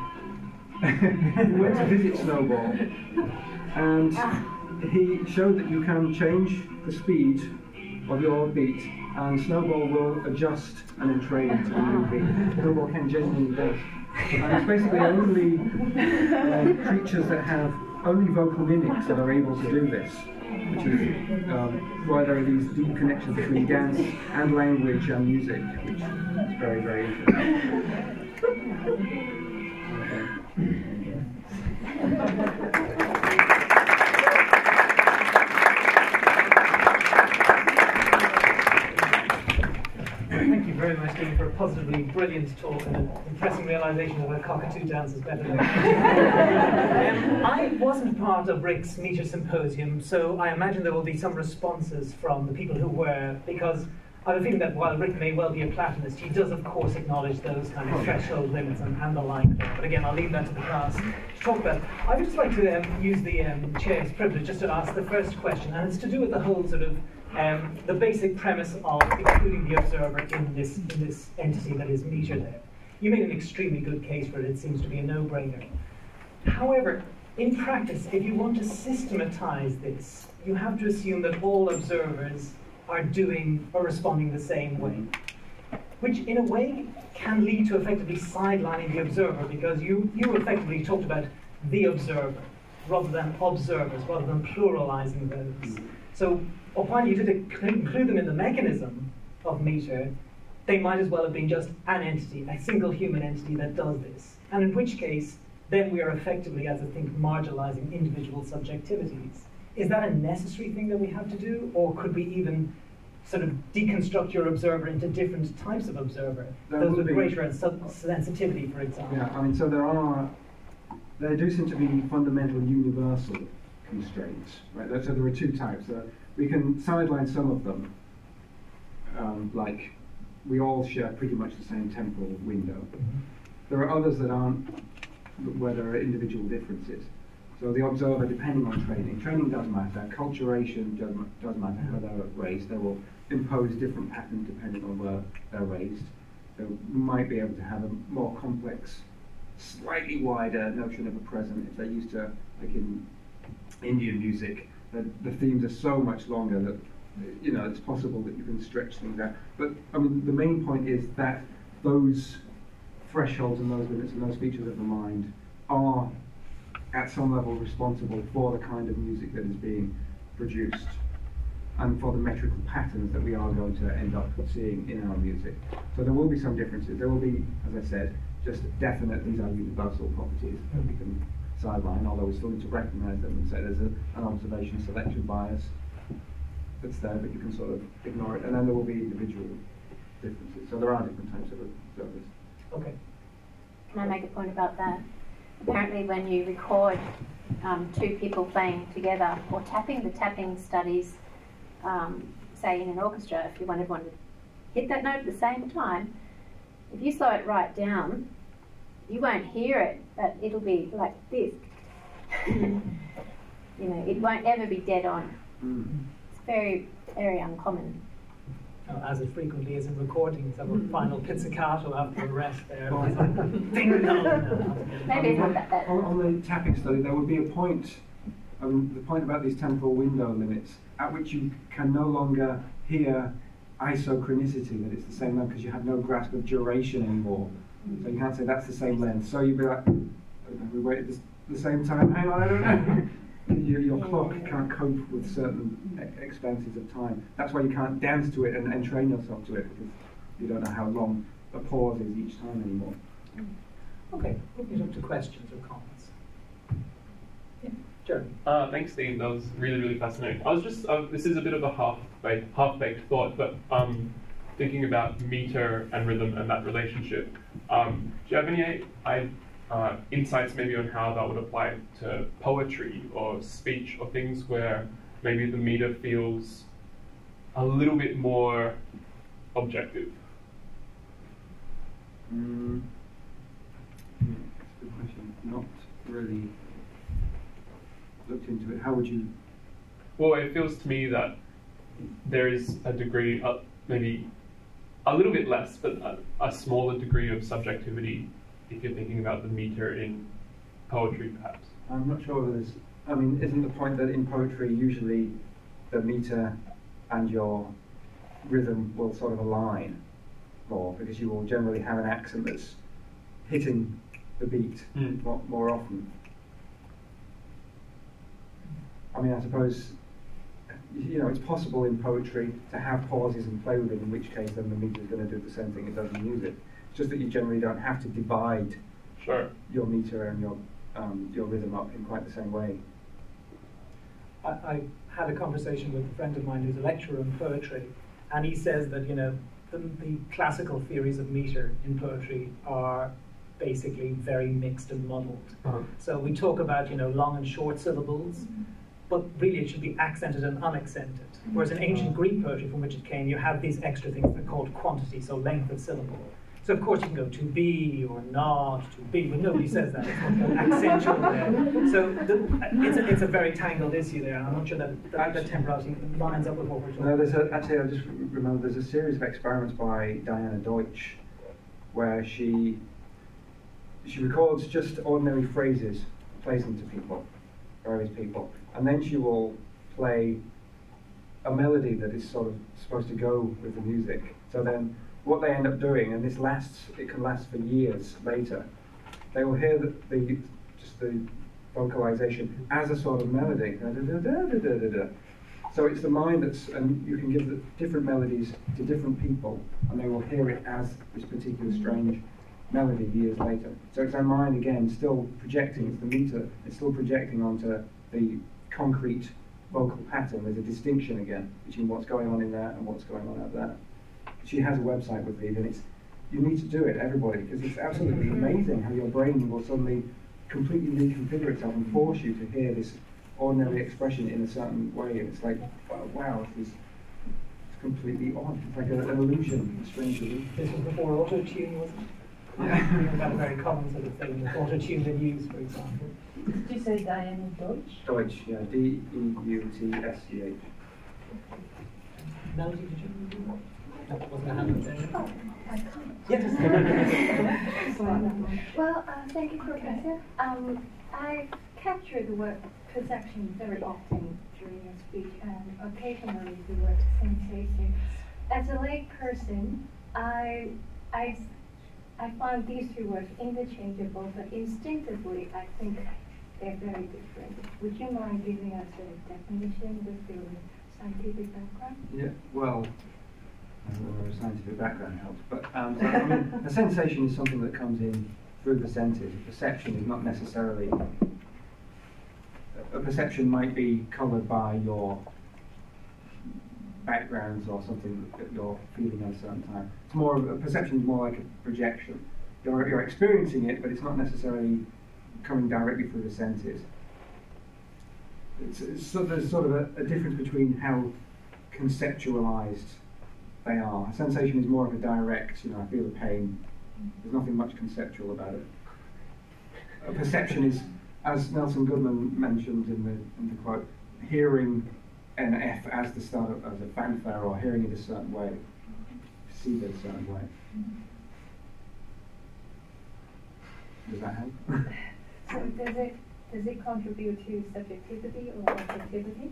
he went to visit Snowball, and he showed that you can change the speed of your beat, and Snowball will adjust and entrain it to a new beat. Snowball can genuinely dance. And it's basically only creatures that have only vocal mimics that are able to do this, which is why there are these deep connections between dance and language and music, which is very, very interesting. Thank you very much, Dean, for a positively brilliant talk and an impressive realisation that a cockatoo dance is better than I wasn't part of Rick's Meter Symposium, so I imagine there will be some responses from the people who were, because I have a feeling that while Rick may well be a Platonist, he does, of course, acknowledge those kind of threshold limits and the like there. But again, I'll leave that to the class to talk about. I would just like to use the chair's privilege just to ask the first question, and it's to do with the whole sort of the basic premise of excluding the observer in this entity that is meter there. You made an extremely good case for it. It seems to be a no-brainer. However, in practice, if you want to systematize this, you have to assume that all observers are doing or responding the same way, which in a way can lead to effectively sidelining the observer, because you effectively talked about the observer rather than observers, rather than pluralizing those. So while you did include them in the mechanism of meter, they might as well have been just an entity, a single human entity that does this. And in which case, then we are effectively, as I think, marginalizing individual subjectivities. Is that a necessary thing that we have to do, or could we even sort of deconstruct your observer into different types of observer? Those with greater sensitivity, for example. Yeah, I mean, so there do seem to be fundamental universal constraints, right? So there are two types. We can sideline some of them, like we all share pretty much the same temporal window. There are others that aren't, where there are individual differences. So the observer, depending on training does matter, acculturation does matter, how they're raised. They will impose different patterns depending on where they're raised. They might be able to have a more complex, slightly wider notion of a present if they're used to, like in Indian music, the themes are so much longer that, you know, it's possible that you can stretch things out. But I mean, the main point is that those thresholds and those limits and those features of the mind are at some level responsible for the kind of music that is being produced and for the metrical patterns that we are going to end up seeing in our music. So there will be some differences. There will be, as I said, just definite, these are universal properties that we can sideline, although we still need to recognize them and say there's an observation selection bias that's there, but you can sort of ignore it. And then there will be individual differences. So there are different types of observers. Okay. Can I make a point about that? Apparently when you record two people playing together or tapping, the tapping studies, say in an orchestra, if you want everyone to hit that note at the same time, if you slow it right down, you won't hear it, but it'll be like this. You know, it won't ever be dead on. Mm. It's very, very uncommon. As it frequently is in recordings, of a final pizzicato after the rest there. Ding dong. Maybe it's not that bad. On the tapping study, there would be a point, the point about these temporal window limits, at which you can no longer hear isochronicity, that it's the same length, because you have no grasp of duration anymore. So you can't say that's the same length. So you'd be like, we wait at the same time, hang on, I don't know. Your clock can't cope with certain expanses of time. That's why you can't dance to it and train yourself to it, because you don't know how long a pause is each time anymore. Okay, we'll get up to questions or comments. Yeah, Jeremy. Thanks, Steve. That was really, really fascinating. I was just, this is a bit of a half-baked thought, but thinking about meter and rhythm and that relationship. Do you have any insights maybe on how that would apply to poetry or speech or things where maybe the meter feels a little bit more objective? That's a good question. Not really looked into it. How would you? Well, it feels to me that there is a degree, maybe a little bit less, but a smaller degree of subjectivity if you're thinking about the meter in poetry, perhaps. I'm not sure there's. I mean, isn't the point that in poetry usually the meter and your rhythm will sort of align more, because you will generally have an accent that's hitting the beat more often. I mean, I suppose, you know, it's possible in poetry to have pauses and play with it, in which case then the meter is going to do the same thing it does in music. It's just that you generally don't have to divide your meter and your rhythm up in quite the same way. I had a conversation with a friend of mine who's a lecturer in poetry, and he says that, you know, the classical theories of meter in poetry are basically very mixed and muddled. So we talk about, you know, long and short syllables, but really it should be accented and unaccented. Whereas in ancient Greek poetry, from which it came, you have these extra things that are called quantity, so length of syllable. So of course you can go to be or not to be, but nobody says that. It's not accentual there. So it's a very tangled issue there, and I'm not sure that temporality lines up with what we're talking about. No, actually, I just remember there's a series of experiments by Diana Deutsch where she records just ordinary phrases, plays them to people, various people, and then she will play a melody that is sort of supposed to go with the music. So then what they end up doing, and this it can last for years later, they will hear just the vocalization as a sort of melody. So it's the mind and you can give the different melodies to different people, and they will hear it as this particular strange melody years later. So it's their mind again still projecting, it's the meter, it's still projecting onto the concrete vocal pattern. There's a distinction again between what's going on in there and what's going on out there. She has a website with these, and you need to do it, everybody, because it's absolutely amazing how your brain will suddenly completely reconfigure itself and force you to hear this ordinary expression in a certain way. And it's like, wow, it's completely odd. It's like an illusion, a strange illusion. This was before auto-tune, wasn't it? Yeah. That a very common sort of thing that auto-tune had used, for example. Did you say Diana Deutsch? Deutsch, yeah, D-E-U-T-S-C-H. Melody, did you do that? That wasn't a hand there. Oh, I can't. Yes. Well, thank you, Professor. I capture the word perception very often during your speech, and occasionally the word sensation. As a lay person, I find these two words interchangeable, but instinctively I think they're very different. Would you mind giving us a definition with your scientific background? Yeah, well, a scientific background helps, but so, I mean, a sensation is something that comes in through the senses. Perception is not necessarily. A perception might be coloured by your backgrounds or something that you're feeling at a certain time. It's more a perception is more like a projection. You're experiencing it, but it's not necessarily coming directly through the senses. There's sort of a difference between how conceptualized they are. A sensation is more of a direct, I feel the pain. There's nothing much conceptual about it. A perception is as Nelson Goodman mentioned in the quote, hearing an F as the start of as a fanfare, or hearing it a certain way, perceive it a certain way. Does that help? So does it contribute to subjectivity or objectivity?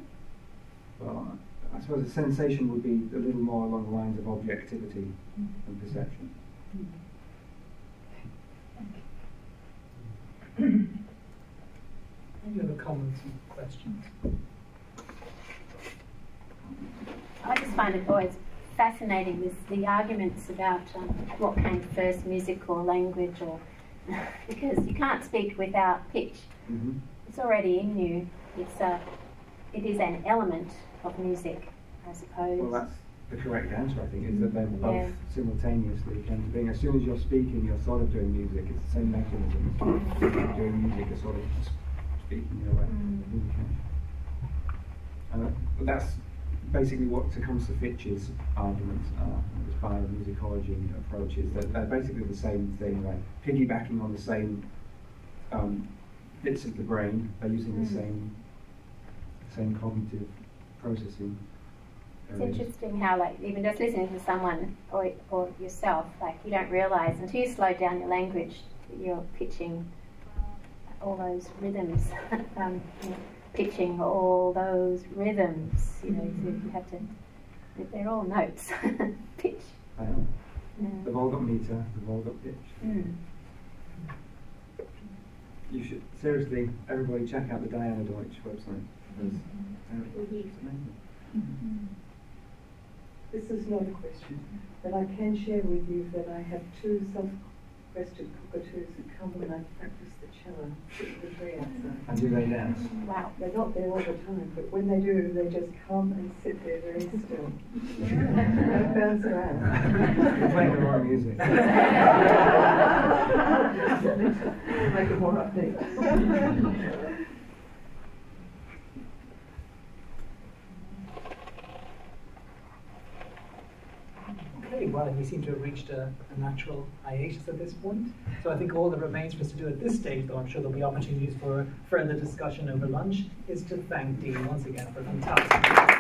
Well, I suppose the sensation would be a little more along the lines of objectivity and perception. Any other comments and questions? I just find it always fascinating, the arguments about what came first, music or language, or because you can't speak without pitch. Mm-hmm. It's already in you. It is an element of music, I suppose. Well, that's the correct answer, I think, is that they both Yeah. simultaneously come to being. As soon as you're speaking, you're sort of doing music. It's the same mechanism. Doing music is sort of speaking in a way. But that's basically what Tecumseh Fitch's arguments are, this biomusicology approach, is that they're basically the same thing, like piggybacking on the same bits of the brain. They're using the same cognitive processing. It's interesting how, like, even just listening to someone or yourself, like, you don't realise until you slow down your language that you're pitching all those rhythms, pitching all those rhythms. You know, so you have to. They're all notes. Pitch. I know. They've all got meter. They've all got pitch. You should seriously, everybody, check out the Diana Deutsch website. It's amazing. This is not a question, but I can share with you that I have two self-crested cockatoos who come when I practice the cello in the tree outside. And do they dance? Wow. They're not there all the time, but when they do, they just come and sit there very still. Don't bounce around. You're playing the wrong music. Make it more upbeat. Okay, well, we seem to have reached a natural hiatus at this point. So I think all that remains for us to do at this stage, though I'm sure there'll be opportunities for further discussion over lunch, is to thank Dean once again for a fantastic